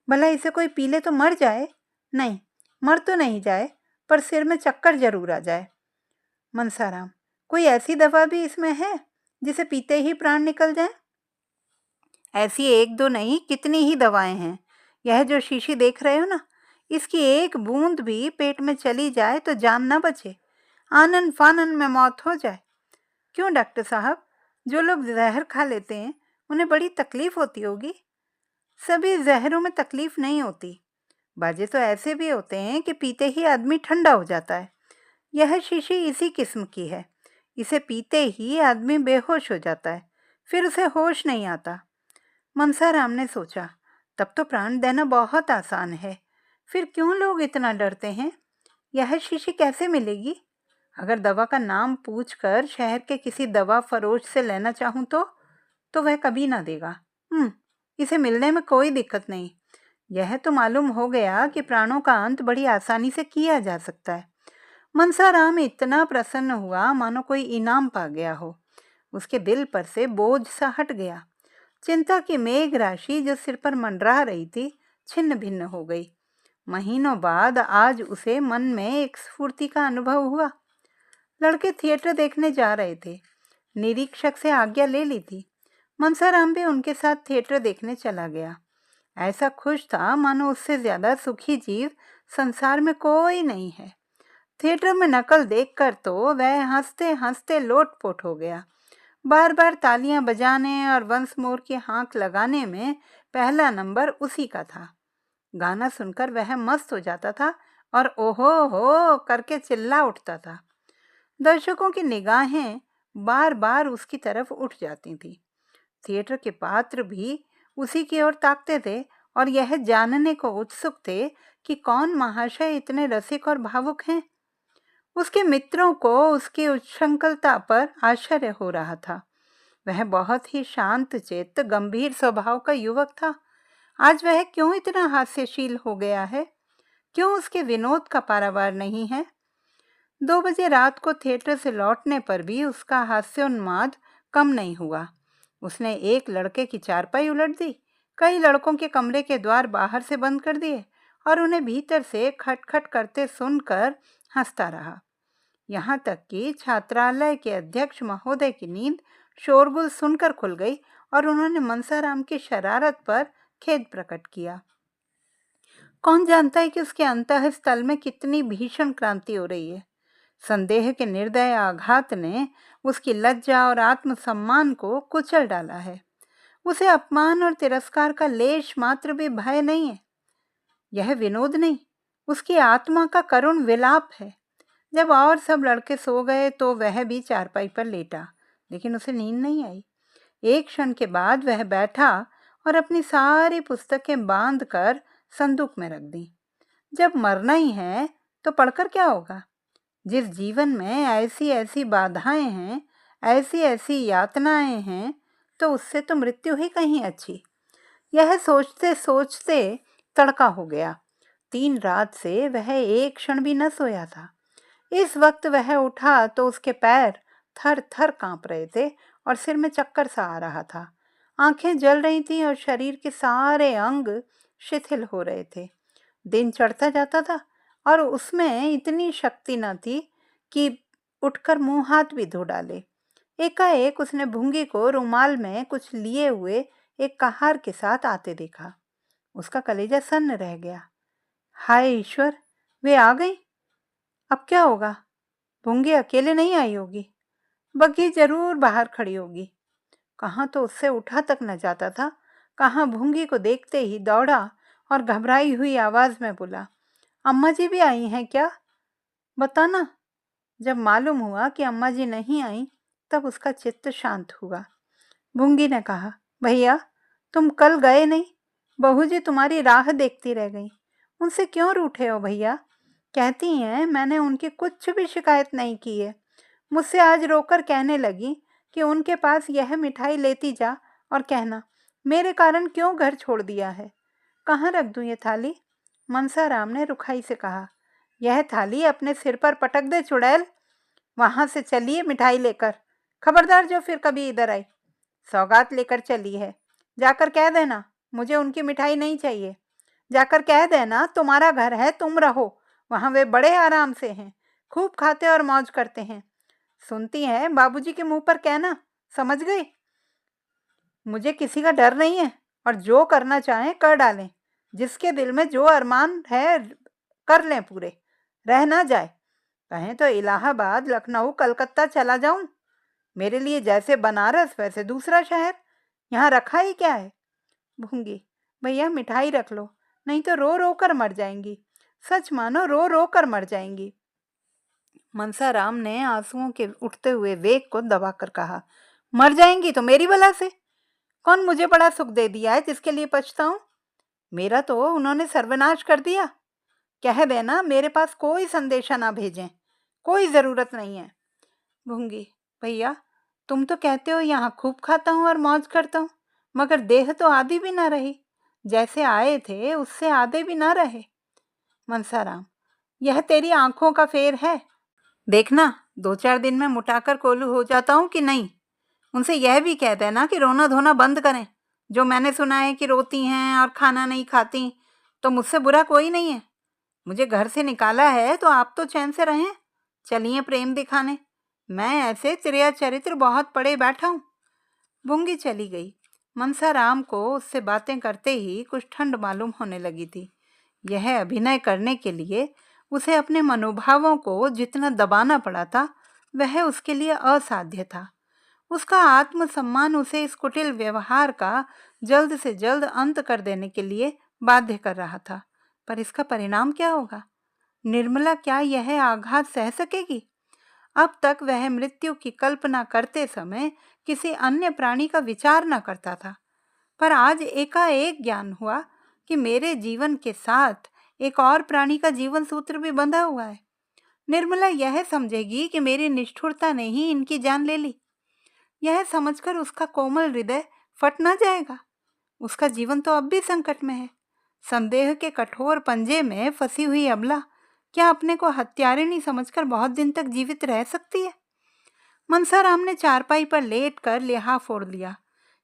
भला इसे कोई पी ले तो मर जाए? नहीं, मर तो नहीं जाए, पर सिर में चक्कर जरूर आ जाए। मनसाराम, कोई ऐसी दवा भी इसमें है जिसे पीते ही प्राण निकल जाए? ऐसी 1-2 नहीं, कितनी ही दवाएं हैं। यह जो शीशी देख रहे हो ना, इसकी एक बूंद भी पेट में चली जाए तो जान न बचे, आनन फानन में मौत हो जाए। क्यों डॉक्टर साहब, जो लोग जहर खा लेते हैं उन्हें बड़ी तकलीफ होती होगी। सभी जहरों में तकलीफ नहीं होती। बाजे तो ऐसे भी होते हैं कि पीते ही आदमी ठंडा हो जाता है। यह शीशी इसी किस्म की है। इसे पीते ही आदमी बेहोश हो जाता है, फिर उसे होश नहीं आता। मनसाराम ने सोचा, तब तो प्राण देना बहुत आसान है, फिर क्यों लोग इतना डरते हैं? यह शीशी कैसे मिलेगी? अगर दवा का नाम पूछकर शहर के किसी दवा फरोश से लेना चाहूँ तो वह कभी ना देगा। इसे मिलने में कोई दिक्कत नहीं। यह तो मालूम हो गया कि प्राणों का अंत बड़ी आसानी से किया जा सकता है। मनसाराम इतना प्रसन्न हुआ मानो कोई इनाम पा गया हो। उसके दिल पर से बोझ सा हट गया। चिंता की मेघ राशि जो सिर पर मंडरा रही थी छिन्न भिन्न हो गई। महीनों बाद आज उसे मन में एक स्फूर्ति का अनुभव हुआ। लड़के थिएटर देखने जा रहे थे। निरीक्षक से आज्ञा ले ली थी। मनसाराम भी उनके साथ थिएटर देखने चला गया। ऐसा खुश था मानो उससे ज्यादा सुखी जीव संसार में कोई नहीं है। थिएटर में नकल देखकर तो वह हंसते हंसते लोटपोट हो गया। बार बार तालियां बजाने और वंस मोर की हाँक लगाने में पहला नंबर उसी का था। गाना सुनकर वह मस्त हो जाता था और ओहो हो करके चिल्ला उठता था। दर्शकों की निगाहें बार बार उसकी तरफ उठ जाती थी। थिएटर के पात्र भी उसी की ओर ताकते थे और यह जानने को उत्सुक थे कि कौन महाशय इतने रसिक और भावुक हैं। उसके मित्रों को उसकी उच्छृंखलता पर आश्चर्य हो रहा था। वह बहुत ही शांत चित्त, गंभीर स्वभाव का युवक था। आज वह क्यों इतना हास्यशील हो गया है? क्यों उसके विनोद का पारावार नहीं है? 2 बजे रात को थिएटर से लौटने पर भी उसका हास्योन्माद कम नहीं हुआ। उसने एक लड़के की चारपाई उलट दी, कई लड़कों के कमरे के द्वार बाहर से बंद कर दिए और उन्हें भीतर से खटखट करते सुनकर हंसता रहा। यहाँ तक कि छात्रालय के अध्यक्ष महोदय की नींद शोरगुल सुनकर खुल गई और उन्होंने मनसाराम की शरारत पर खेद प्रकट किया। कौन जानता है कि उसके अंतःस्थल में कितनी भीषण क्रांति हो रही है। संदेह के निर्दय आघात ने उसकी लज्जा और आत्मसम्मान को कुचल डाला है। उसे अपमान और तिरस्कार का लेश मात्र भी भय नहीं है। यह विनोद नहीं, उसकी आत्मा का करुण विलाप है। जब और सब लड़के सो गए तो वह भी चारपाई पर लेटा, लेकिन उसे नींद नहीं आई। एक क्षण के बाद वह बैठा और अपनी सारी पुस्तकें बांध कर संदूक में रख दी। जब मरना ही है तो पढ़कर क्या होगा? जिस जीवन में ऐसी ऐसी बाधाएं हैं, ऐसी ऐसी यातनाएं हैं, तो उससे तो मृत्यु ही कहीं अच्छी। यह सोचते सोचते तड़का हो गया। 3 रात से वह एक क्षण भी न सोया था। इस वक्त वह उठा तो उसके पैर थर थर कांप रहे थे और सिर में चक्कर सा आ रहा था। आंखें जल रही थीं और शरीर के सारे अंग शिथिल हो रहे थे। दिन चढ़ता जाता था और उसमें इतनी शक्ति न थी कि उठकर मुंह हाथ भी धो डाले। एकाएक उसने भूंगी को रुमाल में कुछ लिए हुए एक कहार के साथ आते देखा। उसका कलेजा सन्न रह गया। हाय ईश्वर, वे आ गई। अब क्या होगा? भूंगी अकेले नहीं आई होगी, बग्घी जरूर बाहर खड़ी होगी। कहाँ तो उससे उठा तक न जाता था, कहाँ भूंगी को देखते ही दौड़ा और घबराई हुई आवाज में बोला, अम्मा जी भी आई हैं क्या? बताना। जब मालूम हुआ कि अम्मा जी नहीं आई, तब उसका चित्त शांत हुआ। भूंगी ने कहा, भैया तुम कल गए नहीं, बहू जी तुम्हारी राह देखती रह गई। उनसे क्यों रूठे हो भैया? कहती हैं मैंने उनकी कुछ भी शिकायत नहीं की है। मुझसे आज रोकर कहने लगी कि उनके पास यह मिठाई लेती जा और कहना मेरे कारण क्यों घर छोड़ दिया है। कहाँ रख दूँ ये थाली? मनसाराम ने रुखाई से कहा, यह थाली अपने सिर पर पटक दे चुड़ैल। वहां से चलिए मिठाई लेकर। खबरदार जो फिर कभी इधर आई। सौगात लेकर चली है, जाकर कह देना मुझे उनकी मिठाई नहीं चाहिए। जाकर कह देना तुम्हारा घर है, तुम रहो, वहां वे बड़े आराम से हैं, खूब खाते और मौज करते हैं। सुनती हैं बाबूजी के मुंह पर कहना, समझ गई? मुझे किसी का डर नहीं है और जो करना चाहें कर डालें। जिसके दिल में जो अरमान है कर लें पूरे, रह ना जाए। कहें तो इलाहाबाद, लखनऊ, कलकत्ता चला जाऊं। मेरे लिए जैसे बनारस वैसे दूसरा शहर, यहाँ रखा ही क्या है। भूंगी, भैया मिठाई रख लो, नहीं तो रो रो कर मर जाएंगी। सच मानो रो रो कर मर जाएंगी। मनसाराम ने आंसुओं के उठते हुए वेग को दबाकर कहा, मर जाएंगी तो मेरी बला से। कौन मुझे बड़ा सुख दे दिया है जिसके लिए पछताऊं? मेरा तो उन्होंने सर्वनाश कर दिया। कह देना मेरे पास कोई संदेशा ना भेजें, कोई जरूरत नहीं है। भूंगी, भैया तुम तो कहते हो यहाँ खूब खाता हूँ और मौज करता हूँ, मगर देह तो आधी भी ना रही। जैसे आए थे उससे आधे भी ना रहे। मनसाराम, यह तेरी आंखों का फेर है। देखना 2-4 दिन में मुटाकर कोल्हू हो जाता हूँ कि नहीं। उनसे यह भी कह देना कि रोना धोना बंद करें। जो मैंने सुना है कि रोती हैं और खाना नहीं खाती, तो मुझसे बुरा कोई नहीं है। मुझे घर से निकाला है तो आप तो चैन से रहें। चलिए प्रेम दिखाने, मैं ऐसे त्रिया चरित्र बहुत पढ़े बैठा हूँ। भूंगी चली गई। मनसाराम को उससे बातें करते ही कुछ ठंड मालूम होने लगी थी। यह अभिनय करने के लिए उसे अपने मनोभावों को जितना दबाना पड़ा था, वह उसके लिए असाध्य था। उसका आत्मसम्मान उसे इस कुटिल व्यवहार का जल्द से जल्द अंत कर देने के लिए बाध्य कर रहा था। पर इसका परिणाम क्या होगा? निर्मला क्या यह आघात सह सकेगी? अब तक वह मृत्यु की कल्पना करते समय किसी अन्य प्राणी का विचार न करता था, पर आज एकाएक ज्ञान हुआ कि मेरे जीवन के साथ एक और प्राणी का जीवन सूत्र भी बंधा हुआ है। निर्मला यह समझेगी कि मेरी निष्ठुरता ने ही इनकी जान ले ली। यह समझकर उसका कोमल हृदय फट ना जाएगा। उसका जीवन तो अब भी संकट में है। संदेह के कठोर पंजे में फंसी हुई अबला क्या अपने को हत्यारिणी समझकर बहुत दिन तक जीवित रह सकती है? मनसाराम ने चारपाई पर लेटकर लिहाफ फोड़ लिया,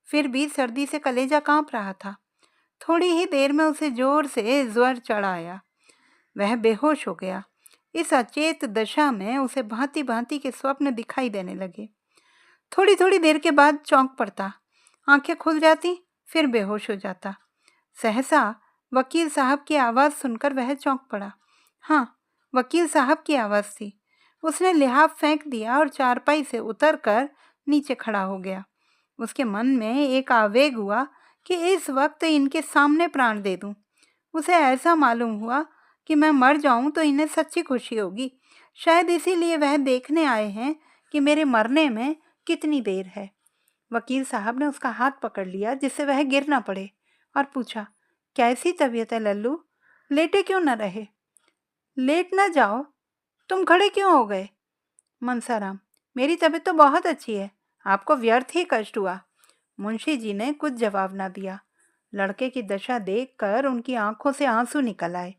फिर भी सर्दी से कलेजा कांप रहा था। थोड़ी ही देर में उसे जोर से ज्वर चढ़ आया। वह बेहोश हो गया। इस अचेत दशा में उसे भांति भांति के स्वप्न दिखाई देने लगे। थोड़ी थोड़ी देर के बाद चौंक पड़ता, आंखें खुल जाती, फिर बेहोश हो जाता। सहसा वकील साहब की आवाज़ सुनकर वह चौंक पड़ा। हाँ, वकील साहब की आवाज़ थी। उसने लिहाफ फेंक दिया और चारपाई से उतरकर नीचे खड़ा हो गया। उसके मन में एक आवेग हुआ कि इस वक्त इनके सामने प्राण दे दूं। उसे ऐसा मालूम हुआ कि मैं मर जाऊं तो इन्हें सच्ची खुशी होगी। शायद इसीलिए वह देखने आए हैं कि मेरे मरने में कितनी देर है। वकील साहब ने उसका हाथ पकड़ लिया जिससे वह गिर ना पड़े और पूछा, कैसी तबीयत है लल्लू? लेटे क्यों न रहे? लेट ना जाओ, तुम खड़े क्यों हो गए? मनसाराम, मेरी तबीयत तो बहुत अच्छी है, आपको व्यर्थ ही कष्ट हुआ। मुंशी जी ने कुछ जवाब ना दिया। लड़के की दशा देखकर उनकी आंखों से आंसू निकल आए।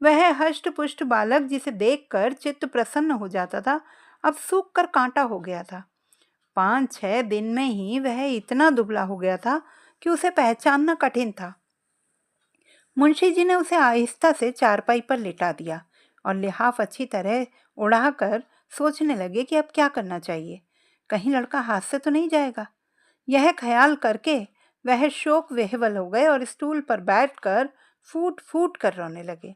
वह हष्ट पुष्ट बालक जिसे देखकर चित्त प्रसन्न हो जाता था, अब सूख कर कांटा हो गया था। 5-6 दिन में ही वह इतना दुबला हो गया था कि उसे पहचानना कठिन था। मुंशी जी ने उसे आहिस्ता से चारपाई पर लिटा दिया और लिहाफ अच्छी तरह उड़ाकर सोचने लगे कि अब क्या करना चाहिए। कहीं लड़का हाथ से तो नहीं जाएगा। यह ख्याल करके वह शोक विह्वल हो गए और स्टूल पर बैठकर फूट फूट कर रोने लगे।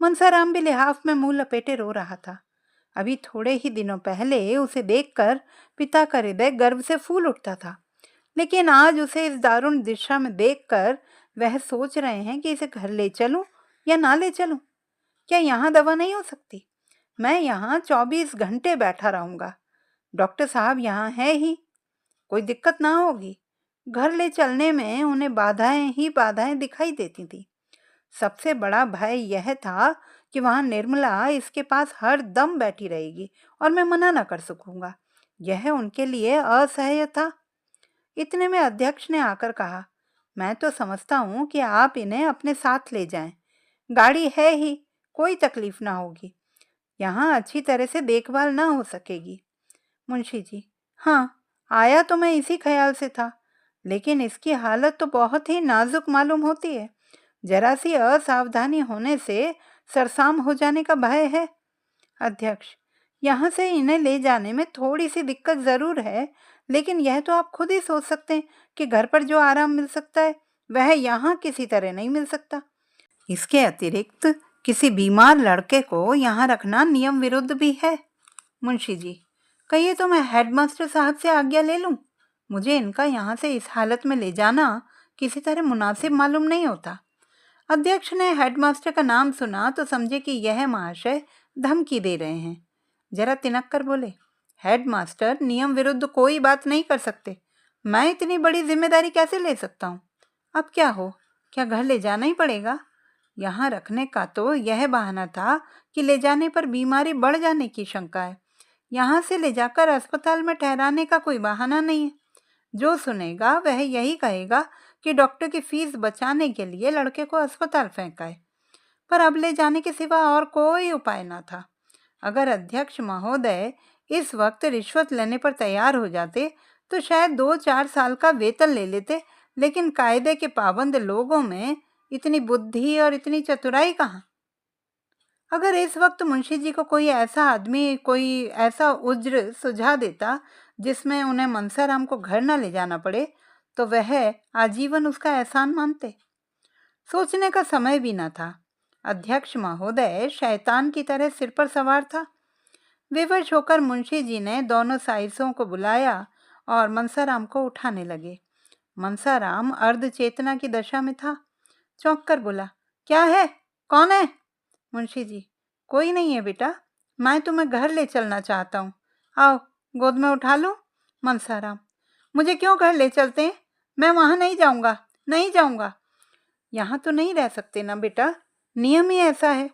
मनसाराम भी लिहाफ में मुंह लपेटे रो रहा था। अभी थोड़े ही दिनों पहले उसे देखकर पिता का हृदय गर्व से फूल उठता था, लेकिन आज उसे इस दारुण दिशा में देखकर वह सोच रहे हैं कि इसे घर ले चलूं या ना ले चलूं। क्या यहाँ दवा नहीं हो सकती? मैं यहाँ 24 घंटे बैठा रहूंगा। डॉक्टर साहब यहाँ है ही, कोई दिक्कत ना होगी। घर ले चलने में उन्हें बाधाएं ही बाधाएं दिखाई देती थी। सबसे बड़ा भय यह था कि वहां निर्मला इसके पास हर दम बैठी रहेगी और मैं मना न कर सकूंगा। यह उनके लिए असह्य था। इतने में अध्यक्ष ने आकर कहा, मैं तो समझता हूँ कि आप इन्हें अपने साथ ले जाएं। गाड़ी है ही, कोई तकलीफ ना होगी। यहाँ अच्छी तरह से देखभाल ना हो सकेगी। मुंशी जी, हाँ, आया तो मैं इसी ख्याल से था, लेकिन इसकी हालत तो बहुत ही नाजुक मालूम होती है। जरा सी असावधानी होने से सरसाम हो जाने का भय है। अध्यक्ष, यहाँ से इन्हें ले जाने में थोड़ी सी दिक्कत जरूर है, लेकिन यह तो आप खुद ही सोच सकते हैं कि घर पर जो आराम मिल सकता है वह यहाँ किसी तरह नहीं मिल सकता। इसके अतिरिक्त किसी बीमार लड़के को यहाँ रखना नियम विरुद्ध भी है। मुंशी जी, कहिए तो मैं हेडमास्टर साहब से आज्ञा ले लूं। मुझे इनका यहाँ से इस हालत में ले जाना किसी तरह मुनासिब मालूम नहीं होता। अध्यक्ष ने हेडमास्टर का नाम सुना तो समझे कि यह महाशय धमकी दे रहे हैं। जरा तिनक कर बोले, हेडमास्टर नियम विरुद्ध कोई बात नहीं कर सकते। मैं इतनी बड़ी जिम्मेदारी कैसे ले सकता हूँ? अब क्या हो, क्या घर ले जाना ही पड़ेगा? यहाँ रखने का तो यह बहाना था कि ले जाने पर बीमारी बढ़ जाने की शंका है। यहाँ से ले जाकर अस्पताल में ठहराने का कोई बहाना नहीं है। जो सुनेगा वह यही कहेगा कि डॉक्टर की फीस बचाने के लिए लड़के को अस्पताल फेंका है। पर अब ले जाने के सिवा और कोई उपाय न था। अगर अध्यक्ष महोदय इस वक्त रिश्वत लेने पर तैयार हो जाते तो शायद 2-4 साल का वेतन ले लेते, लेकिन कायदे के पाबंद लोगों में इतनी बुद्धि और इतनी चतुराई कहाँ? अगर इस वक्त मुंशी जी को कोई ऐसा आदमी, कोई ऐसा उज्र सुझा देता जिसमें उन्हें मनसाराम को घर न ले जाना पड़े, तो वह आजीवन उसका एहसान मानते। सोचने का समय भी न था। अध्यक्ष महोदय शैतान की तरह सिर पर सवार था। विवश होकर मुंशी जी ने दोनों साइसों को बुलाया और मनसाराम को उठाने लगे। मनसाराम अर्ध चेतना की दशा में था। चौंक कर बोला, क्या है, कौन है? मुंशी जी, कोई नहीं है बेटा, मैं तुम्हें घर ले चलना चाहता हूँ। आओ, गोद में उठा लूं? मनसाराम, मुझे क्यों घर ले चलते हैं? मैं वहां नहीं जाऊंगा, नहीं जाऊंगा। यहाँ तो नहीं रह सकते ना बेटा, नियम ही ऐसा है।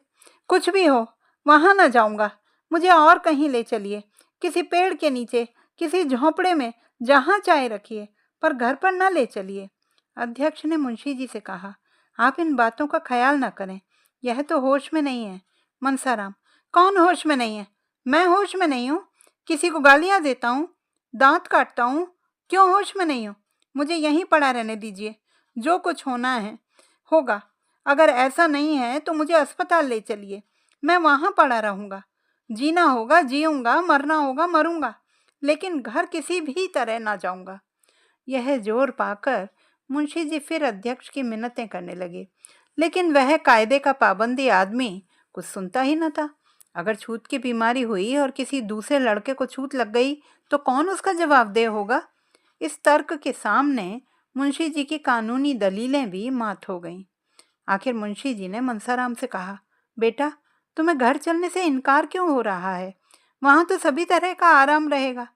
कुछ भी हो, वहां ना जाऊंगा। मुझे और कहीं ले चलिए, किसी पेड़ के नीचे, किसी झोंपड़े में, जहां चाहे रखिए, पर घर पर ना ले चलिए। अध्यक्ष ने मुंशी जी से कहा, आप इन बातों का ख्याल ना करें, यह तो होश में नहीं है। मनसाराम, कौन होश में नहीं है? मैं होश में नहीं हूँ? किसी को गालियां देता हूँ, दांत काटता हूँ? क्यों होश में नहीं हूँ? मुझे यहीं पड़ा रहने दीजिए, जो कुछ होना है होगा। अगर ऐसा नहीं है तो मुझे अस्पताल ले चलिए, मैं वहां पड़ा रहूंगा। जीना होगा जीऊंगा, मरना होगा मरूंगा, लेकिन घर किसी भी तरह ना जाऊंगा। यह जोर पाकर मुंशी जी फिर अध्यक्ष की मिन्नतें करने लगे, लेकिन वह कायदे का पाबंदी आदमी कुछ सुनता ही न था। अगर छूत की बीमारी हुई और किसी दूसरे लड़के को छूत लग गई तो कौन उसका जवाबदेह होगा? इस तर्क के सामने मुंशी जी की कानूनी दलीलें भी मात हो गईं। आखिर मुंशी जी ने मनसाराम से कहा, बेटा, तुम्हें घर चलने से इनकार क्यों हो रहा है? वहां तो सभी तरह का आराम रहेगा।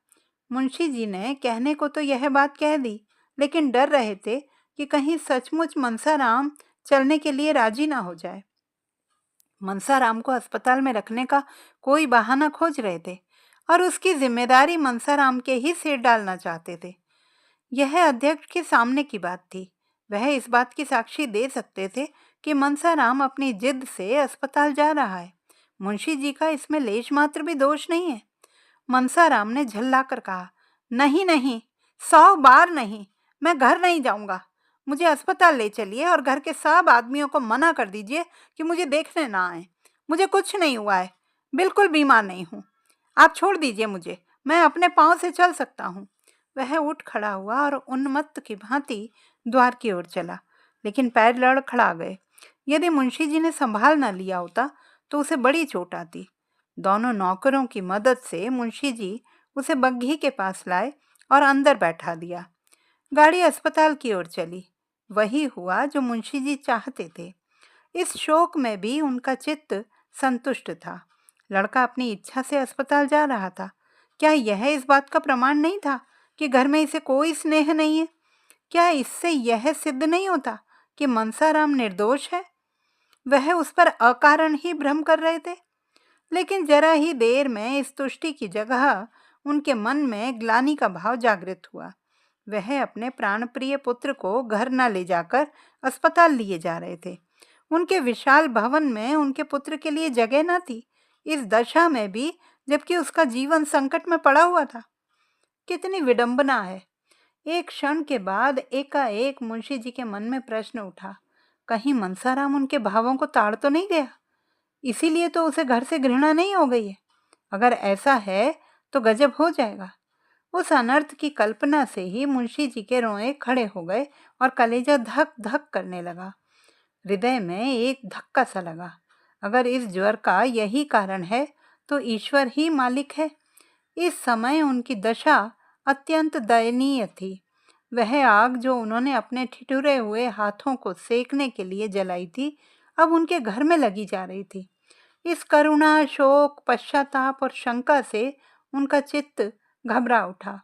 मुंशी जी ने कहने को तो यह बात कह दी, लेकिन डर रहे थे कि कहीं सचमुच मनसाराम चलने के लिए राजी ना हो जाए। मनसाराम को अस्पताल में रखने का कोई बहाना खोज रहे थे और उसकी जिम्मेदारी मनसाराम के ही सिर डालना चाहते थे। यह अध्यक्ष के सामने की बात थी। वह इस बात की साक्षी दे सकते थे कि मनसाराम अपनी जिद से अस्पताल जा रहा है। मुंशी जी का इसमें लेश मात्र भी दोष नहीं है। मनसाराम ने झल्लाकर कहा, नहीं नहीं, 100 बार नहीं, मैं घर नहीं जाऊंगा। मुझे अस्पताल ले चलिए और घर के सब आदमियों को मना कर दीजिए कि मुझे देखने ना आए। मुझे कुछ नहीं हुआ है, बिल्कुल बीमार नहीं हूँ। आप छोड़ दीजिए मुझे, मैं अपने पाँव से चल सकता हूँ। वह उठ खड़ा हुआ और उन्मत्त की भांति द्वार की ओर चला, लेकिन पैर लड़खड़ा गए। यदि मुंशी जी ने संभाल न लिया होता तो उसे बड़ी चोट आती। दोनों नौकरों की मदद से मुंशी जी उसे बग्घी के पास लाए और अंदर बैठा दिया। गाड़ी अस्पताल की ओर चली। वही हुआ जो मुंशी जी चाहते थे। इस शोक में भी उनका चित्त संतुष्ट था। लड़का अपनी इच्छा से अस्पताल जा रहा था। क्या यह इस बात का प्रमाण नहीं था कि घर में इसे कोई स्नेह नहीं है? क्या इससे यह सिद्ध नहीं होता कि मनसाराम निर्दोष है? वह उस पर अकारण ही भ्रम कर रहे थे। लेकिन जरा ही देर में इस तुष्टि की जगह उनके मन में ग्लानि का भाव जागृत हुआ। वह अपने प्राणप्रिय पुत्र को घर न ले जाकर अस्पताल लिए जा रहे थे। उनके विशाल भवन में उनके पुत्र के लिए जगह न थी, इस दशा में भी, जबकि उसका जीवन संकट में पड़ा हुआ था। कितनी विडंबना है। एक क्षण के बाद एकाएक मुंशी जी के मन में प्रश्न उठा, कहीं मनसाराम उनके भावों को ताड़ तो नहीं गया? इसीलिए तो उसे घर से घृणा नहीं हो गई है। अगर ऐसा है तो गजब हो जाएगा। उस अनर्थ की कल्पना से ही मुंशी जी के रोए खड़े हो गए और कलेजा धक धक करने लगा। हृदय में एक धक्का सा लगा। अगर इस ज्वर का यही कारण है तो ईश्वर ही मालिक है। इस समय उनकी दशा अत्यंत दयनीय थी। वह आग जो उन्होंने अपने ठिठुरे हुए हाथों को सेकने के लिए जलाई थी, अब उनके घर में लगी जा रही थी। इस करुणा, शोक, पश्चाताप और शंका से उनका चित्त घबरा उठा।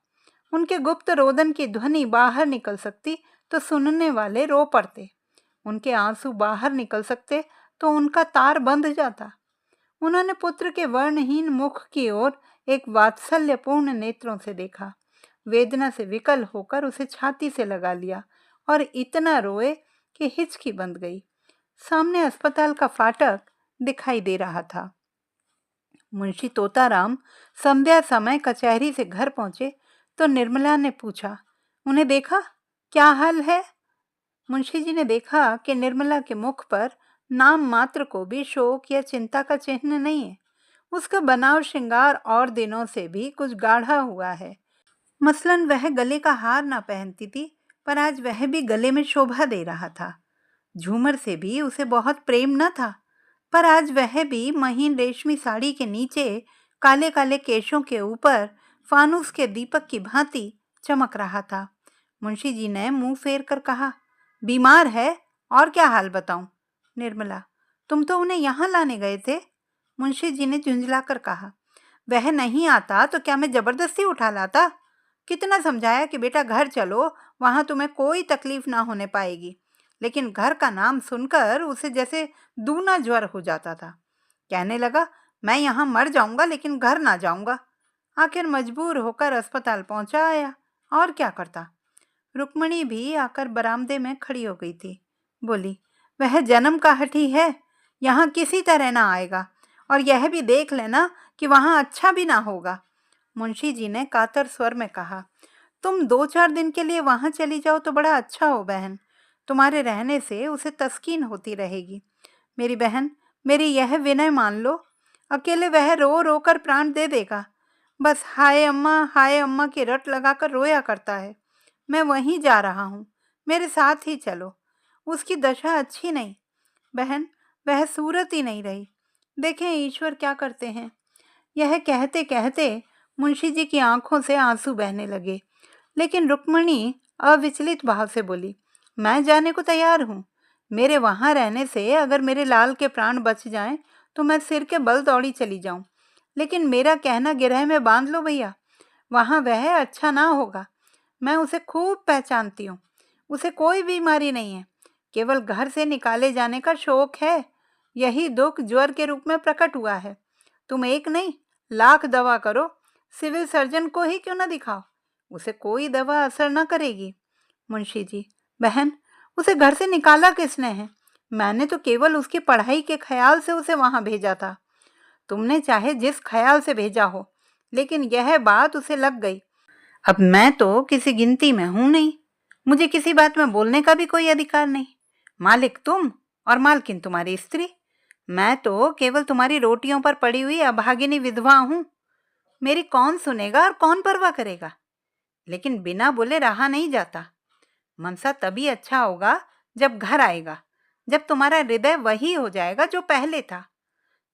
उनके गुप्त रोदन की ध्वनि बाहर निकल सकती तो सुनने वाले रो पड़ते। उनके आंसू बाहर निकल सकते तो उनका तार बंध जाता। उन्होंने पुत्र के वर्णहीन मुख की ओर एक वात्सल्यपूर्ण नेत्रों से देखा। वेदना से विकल होकर उसे छाती से लगा लिया और इतना रोए कि हिचकी बंध गई। सामने अस्पताल का फाटक दिखाई दे रहा था। मुंशी तोताराम संध्या समय कचहरी से घर पहुंचे तो निर्मला ने पूछा, उन्हें देखा? क्या हाल है? मुंशी जी ने देखा कि निर्मला के मुख पर नाम मात्र को भी शोक या चिंता का चिन्ह नहीं है। उसका बनाव श्रृंगार और दिनों से भी कुछ गाढ़ा हुआ है। मसलन वह गले का हार ना पहनती थी, पर आज वह भी गले में शोभा दे रहा था। झूमर से भी उसे बहुत प्रेम न था, पर आज वह भी महीन रेशमी साड़ी के नीचे काले काले केशों के ऊपर फानूस के दीपक की भांति चमक रहा था। मुंशी जी ने मुंह फेर कर कहा, बीमार है? और क्या हाल बताऊं? निर्मला, तुम तो उन्हें यहाँ लाने गए थे। मुंशी जी ने झुंझलाकर कहा, वह नहीं आता तो क्या मैं जबरदस्ती उठा लाता? कितना समझाया कि बेटा घर चलो, वहां तुम्हें कोई तकलीफ ना होने पाएगी, लेकिन घर का नाम सुनकर उसे जैसे दूना ज्वर हो जाता था। कहने लगा, मैं यहाँ मर जाऊंगा लेकिन घर ना जाऊंगा। आखिर मजबूर होकर अस्पताल पहुंचा आया, और क्या करता। रुक्मणी भी आकर बरामदे में खड़ी हो गई थी। बोली, वह जन्म का हठी है, यहाँ किसी तरह ना आएगा, और यह भी देख लेना कि वहाँ अच्छा भी ना होगा। मुंशी जी ने कातर स्वर में कहा, तुम 2-4 दिन के लिए वहाँ चली जाओ तो बड़ा अच्छा हो बहन। तुम्हारे रहने से उसे तस्कीन होती रहेगी। मेरी बहन, मेरी यह विनय मान लो। अकेले वह रो रो कर प्राण दे देगा। बस हाय अम्मा की रट लगाकर रोया करता है। मैं वहीं जा रहा हूँ, मेरे साथ ही चलो। उसकी दशा अच्छी नहीं बहन, वह सूरत ही नहीं रही। देखें ईश्वर क्या करते हैं। यह कहते कहते मुंशी जी की आंखों से आंसू बहने लगे, लेकिन रुक्मणी अविचलित भाव से बोली, मैं जाने को तैयार हूँ। मेरे वहां रहने से अगर मेरे लाल के प्राण बच जाएं तो मैं सिर के बल दौड़ी चली जाऊं, लेकिन मेरा कहना गिरह में बांध लो भैया। वहां वह अच्छा ना होगा। मैं उसे खूब पहचानती हूँ। उसे कोई बीमारी नहीं है, केवल घर से निकाले जाने का शौक है। यही दुख ज्वर के रूप में प्रकट हुआ है। तुम एक नहीं, लाख दवा करो, सिविल सर्जन को ही क्यों ना दिखाओ, उसे कोई दवा असर न करेगी। मुंशी जी, बहन, उसे घर से निकाला किसने है? मैंने तो केवल उसकी पढ़ाई के ख्याल से उसे वहां भेजा था। तुमने चाहे जिस ख्याल से भेजा हो, लेकिन यह बात उसे लग गई। अब मैं तो किसी गिनती में हूं नहीं। मुझे किसी बात में बोलने का भी कोई अधिकार नहीं। मालिक तुम और मालकिन तुम्हारी स्त्री। मैं तो केवल तुम्हारी रोटियों पर पड़ी हुई अभागिनी विधवा हूं। मेरी कौन सुनेगा और कौन परवाह करेगा? लेकिन बिना बोले रहा नहीं जाता। मनसा तभी अच्छा होगा जब घर आएगा, जब तुम्हारा हृदय वही हो जाएगा जो पहले था।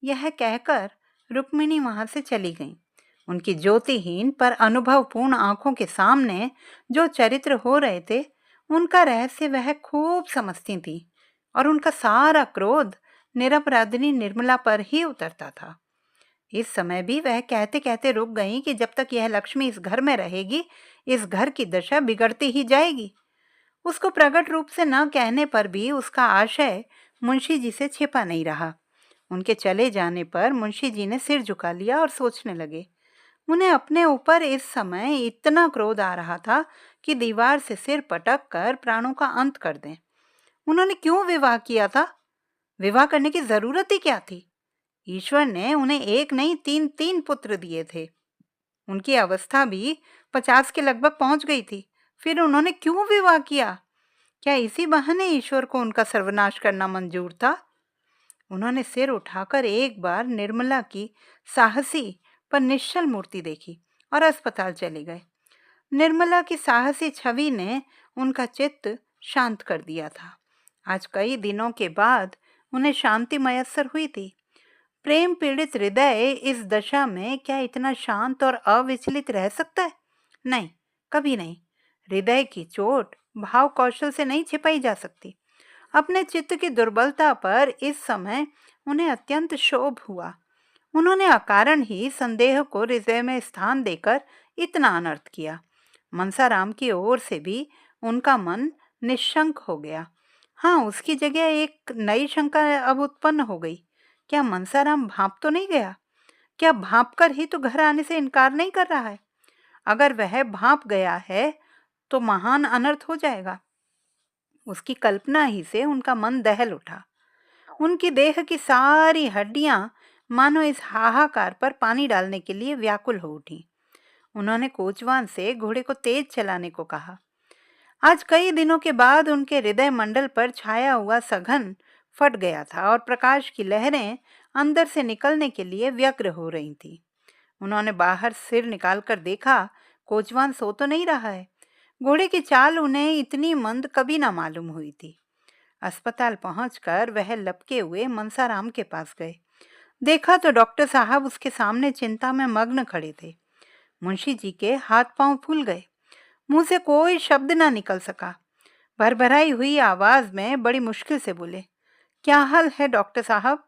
यह कहकर रुक्मिणी वहां से चली गई। उनकी ज्योतिहीन पर अनुभवपूर्ण आंखों के सामने जो चरित्र हो रहे थे, उनका रहस्य वह खूब समझती थी और उनका सारा क्रोध निरपराधिनी निर्मला पर ही उतरता था। इस समय भी वह कहते कहते रुक गई कि जब तक यह लक्ष्मी इस घर में रहेगी, इस घर की दशा बिगड़ती ही जाएगी। उसको प्रकट रूप से न कहने पर भी उसका आशय मुंशी जी से छिपा नहीं रहा। उनके चले जाने पर मुंशी जी ने सिर झुका लिया और सोचने लगे। उन्हें अपने ऊपर इस समय इतना क्रोध आ रहा था कि दीवार से सिर पटक कर प्राणों का अंत कर दें। उन्होंने क्यों विवाह किया था? विवाह करने की जरूरत ही क्या थी? ईश्वर ने उन्हें एक नहीं 3 पुत्र दिए थे। उनकी अवस्था भी 50 के लगभग पहुंच गई थी। फिर उन्होंने क्यों विवाह किया? क्या इसी बहाने ईश्वर को उनका सर्वनाश करना मंजूर था? उन्होंने सिर उठाकर एक बार निर्मला की साहसी पर निश्चल मूर्ति देखी और अस्पताल चले गए। निर्मला की साहसी छवि ने उनका चित्त शांत कर दिया था। आज कई दिनों के बाद उन्हें शांति मयस्सर हुई थी। प्रेम पीड़ित हृदय इस दशा में क्या इतना शांत और अविचलित रह सकता है? नहीं, कभी नहीं। हृदय की चोट भाव कौशल से नहीं छिपाई जा सकती। अपने चित्त की दुर्बलता पर इस समय उन्हें अत्यंत क्षोभ हुआ। उन्होंने अकारण ही संदेह को हृदय में स्थान देकर इतना अनर्थ किया। मनसाराम की ओर से भी उनका मन निशंक हो गया। हाँ, उसकी जगह एक नई शंका अब उत्पन्न हो गई। क्या मनसाराम भांप तो नहीं गया? क्या भांप कर ही तो घर आने से इनकार नहीं कर रहा है? अगर वह भांप गया है तो महान अनर्थ हो जाएगा। उसकी कल्पना ही से उनका मन दहल उठा। उनकी देह की सारी हड्डियां मानो इस हाहाकार पर पानी डालने के लिए व्याकुल हो उठी। उन्होंने कोचवान से घोड़े को तेज चलाने को कहा। आज कई दिनों के बाद उनके हृदय मंडल पर छाया हुआ सघन फट गया था और प्रकाश की लहरें अंदर से निकलने के लिए व्यग्र हो रही थी। उन्होंने बाहर सिर निकालकर देखा, कोचवान सो तो नहीं रहा है। घोड़े की चाल उन्हें इतनी मंद कभी ना मालूम हुई थी। अस्पताल पहुंचकर वह लपके हुए मनसाराम के पास गए। देखा तो डॉक्टर साहब उसके सामने चिंता में मग्न खड़े थे। मुंशी जी के हाथ पांव फूल गए। मुंह से कोई शब्द ना निकल सका। भरभराई हुई आवाज में बड़ी मुश्किल से बोले, क्या हाल है डॉक्टर साहब?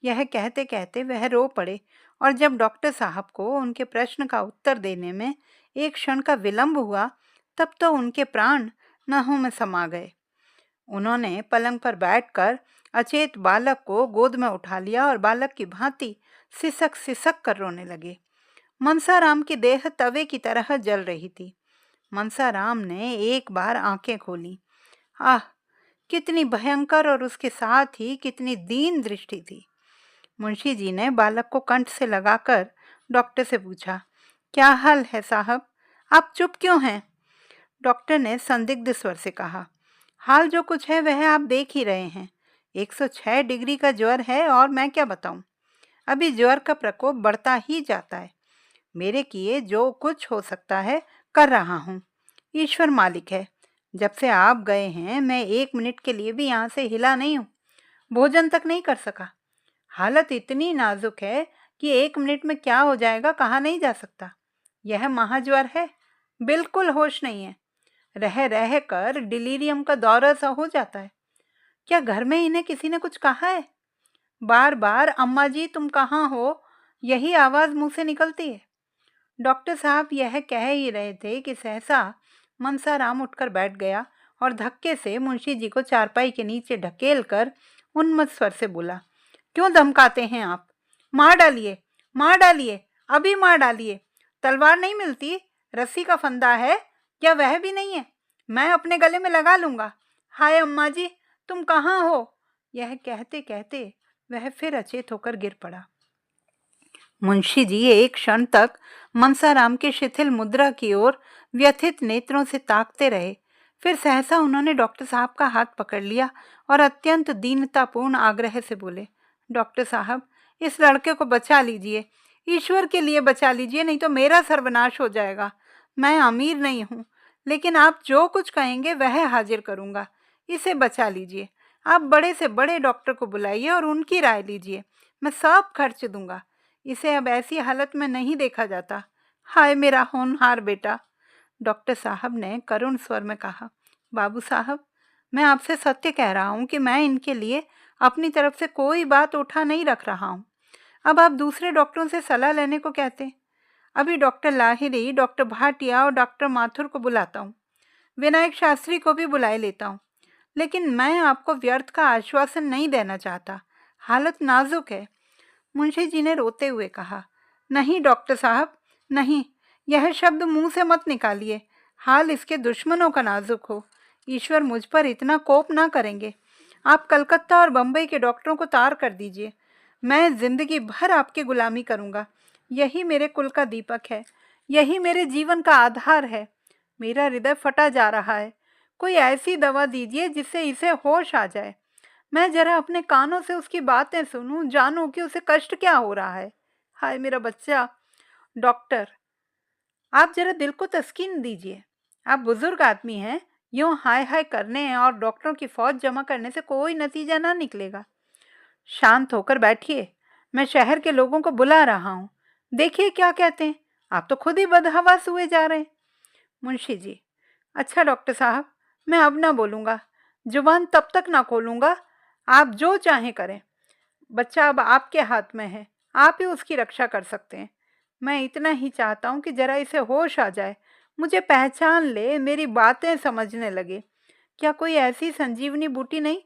यह कहते कहते वह रो पड़े और जब डॉक्टर साहब को उनके प्रश्न का उत्तर देने में एक क्षण का विलंब हुआ, तब तो उनके प्राण नाहों में समा गए। उन्होंने पलंग पर बैठकर अचेत बालक को गोद में उठा लिया और बालक की भांति सिसक सिसक कर रोने लगे। मनसाराम की देह तवे की तरह जल रही थी। मनसाराम ने एक बार आंखें खोली। आह, कितनी भयंकर और उसके साथ ही कितनी दीन दृष्टि थी। मुंशी जी ने बालक को कंठ से लगाकर डॉक्टर से पूछा, क्या हाल है साहब? आप चुप क्यों हैं? डॉक्टर ने संदिग्ध स्वर से कहा, हाल जो कुछ है वह आप देख ही रहे हैं। 106 डिग्री का ज्वर है और मैं क्या बताऊं। अभी ज्वर का प्रकोप बढ़ता ही जाता है। मेरे किए जो कुछ हो सकता है कर रहा हूँ। ईश्वर मालिक है। जब से आप गए हैं मैं 1 मिनट के लिए भी यहाँ से हिला नहीं हूँ। भोजन तक नहीं कर सका। हालत इतनी नाजुक है कि 1 मिनट में क्या हो जाएगा कहा नहीं जा सकता। यह महाज्वर है, बिल्कुल होश नहीं है। रह रह कर डिलीरियम का दौरा सा हो जाता है। क्या घर में इन्हें किसी ने कुछ कहा है? बार बार अम्मा जी तुम कहाँ हो, यही आवाज़ मुंह से निकलती है। डॉक्टर साहब यह कह ही रहे थे कि सहसा मनसाराम उठकर बैठ गया और धक्के से मुंशी जी को चारपाई के नीचे ढकेल कर उन्मत्त स्वर से बोला, क्यों धमकाते हैं आप? मार डालिए, मार डालिए, अभी मार डालिए। तलवार नहीं मिलती, रस्सी का फंदा है, क्या वह भी नहीं है? मैं अपने गले में लगा लूंगा। हाय अम्मा जी, तुम कहाँ हो? यह कहते कहते वह फिर अचेत होकर गिर पड़ा। मुंशी जी एक क्षण तक मनसाराम के शिथिल मुद्रा की ओर व्यथित नेत्रों से ताकते रहे। फिर सहसा उन्होंने डॉक्टर साहब का हाथ पकड़ लिया और अत्यंत दीनतापूर्ण आग्रह से बोले, डॉक्टर साहब, इस लड़के को बचा लीजिए, ईश्वर के लिए बचा लीजिए, नहीं तो मेरा सर्वनाश हो जाएगा। मैं अमीर नहीं हूँ, लेकिन आप जो कुछ कहेंगे वह हाजिर करूँगा। इसे बचा लीजिए। आप बड़े से बड़े डॉक्टर को बुलाइए और उनकी राय लीजिए, मैं सब खर्च दूंगा। इसे अब ऐसी हालत में नहीं देखा जाता। हाय मेरा होनहार बेटा। डॉक्टर साहब ने करुण स्वर में कहा, बाबू साहब, मैं आपसे सत्य कह रहा हूँ कि मैं इनके लिए अपनी तरफ से कोई बात उठा नहीं रख रहा हूँ। अब आप दूसरे डॉक्टरों से सलाह लेने को कहते हैं। अभी डॉक्टर लाहिरी, डॉक्टर भाटिया और डॉक्टर माथुर को बुलाता हूँ, विनायक शास्त्री को भी बुलाए लेता हूँ, लेकिन मैं आपको व्यर्थ का आश्वासन नहीं देना चाहता। हालत नाजुक है। मुंशी जी ने रोते हुए कहा, नहीं डॉक्टर साहब, नहीं, यह शब्द मुंह से मत निकालिए। हाल इसके दुश्मनों का नाजुक हो। ईश्वर मुझ पर इतना कोप ना करेंगे। आप कलकत्ता और बंबई के डॉक्टरों को तार कर दीजिए। मैं जिंदगी भर आपकी गुलामी करूंगा। यही मेरे कुल का दीपक है, यही मेरे जीवन का आधार है। मेरा हृदय फटा जा रहा है। कोई ऐसी दवा दीजिए जिससे इसे होश आ जाए। मैं जरा अपने कानों से उसकी बातें सुनूं, जानूं कि उसे कष्ट क्या हो रहा है। हाय मेरा बच्चा। डॉक्टर, आप जरा दिल को तस्कीन दीजिए। आप बुजुर्ग आदमी हैं, यूं हाय हाय करने और डॉक्टरों की फौज जमा करने से कोई नतीजा ना निकलेगा। शांत होकर बैठिए, मैं शहर के लोगों को बुला रहा हूँ, देखिए क्या कहते हैं। आप तो खुद ही बदहवास हुए जा रहे हैं। मुंशी जी, अच्छा डॉक्टर साहब, मैं अब ना बोलूँगा, जुबान तब तक ना खोलूँगा, आप जो चाहें करें। बच्चा अब आपके हाथ में है, आप ही उसकी रक्षा कर सकते हैं। मैं इतना ही चाहता हूँ कि जरा इसे होश आ जाए, मुझे पहचान ले, मेरी बातें समझने लगे। क्या कोई ऐसी संजीवनी बूटी नहीं,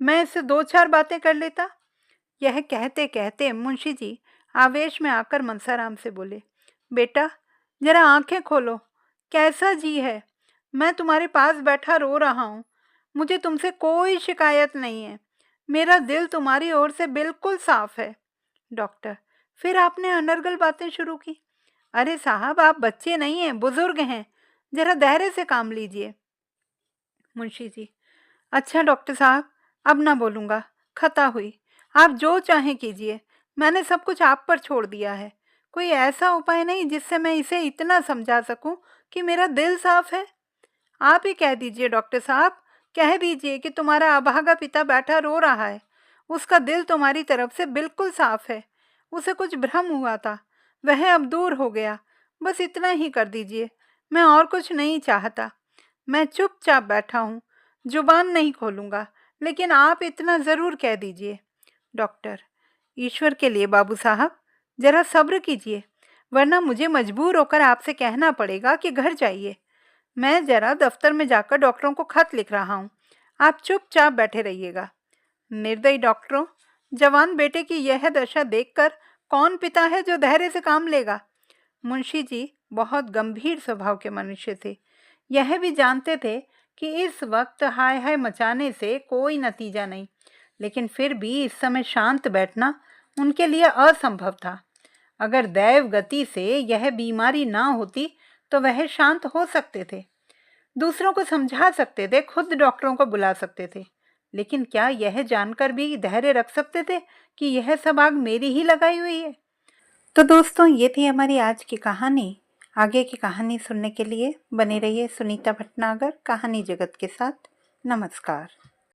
मैं इससे 2-4 बातें कर लेता? यह कहते कहते मुंशी जी आवेश में आकर मनसाराम से बोले, बेटा जरा आंखें खोलो, कैसा जी है? मैं तुम्हारे पास बैठा रो रहा हूँ, मुझे तुमसे कोई शिकायत नहीं है, मेरा दिल तुम्हारी ओर से बिल्कुल साफ है। डॉक्टर, फिर आपने अनर्गल बातें शुरू की। अरे साहब, आप बच्चे नहीं हैं, बुजुर्ग हैं, जरा धैर्य से काम लीजिए। मुंशी जी, अच्छा डॉक्टर साहब, अब ना बोलूँगा, खता हुई, आप जो चाहें कीजिए, मैंने सब कुछ आप पर छोड़ दिया है। कोई ऐसा उपाय नहीं जिससे मैं इसे इतना समझा सकूं कि मेरा दिल साफ है? आप ही कह दीजिए डॉक्टर साहब, कह दीजिए कि तुम्हारा अभागा पिता बैठा रो रहा है, उसका दिल तुम्हारी तरफ से बिल्कुल साफ है, उसे कुछ भ्रम हुआ था, वह अब दूर हो गया। बस इतना ही कर दीजिए, मैं और कुछ नहीं चाहता। मैं चुपचाप बैठा हूँ, जुबान नहीं खोलूँगा, लेकिन आप इतना ज़रूर कह दीजिए। डॉक्टर, ईश्वर के लिए बाबू साहब, जरा सब्र कीजिए, वरना मुझे मजबूर होकर आपसे कहना पड़ेगा कि घर जाइए। मैं जरा दफ्तर में जाकर डॉक्टरों को खत लिख रहा हूँ, आप चुपचाप बैठे रहिएगा। निर्दयी डॉक्टरों, जवान बेटे की यह दशा देखकर कौन पिता है जो धैर्य से काम लेगा? मुंशी जी बहुत गंभीर स्वभाव के मनुष्य थे। यह भी जानते थे कि इस वक्त हाय हाय मचाने से कोई नतीजा नहीं, लेकिन फिर भी इस समय शांत बैठना उनके लिए असंभव था। अगर दैव गति से यह बीमारी ना होती तो वह शांत हो सकते थे, दूसरों को समझा सकते थे, खुद डॉक्टरों को बुला सकते थे, लेकिन क्या यह जानकर भी धैर्य रख सकते थे कि यह सब आग मेरी ही लगाई हुई है? तो दोस्तों, ये थी हमारी आज की कहानी। आगे की कहानी सुनने के लिए बने रहिए सुनीता भटनागर कहानी जगत के साथ। नमस्कार।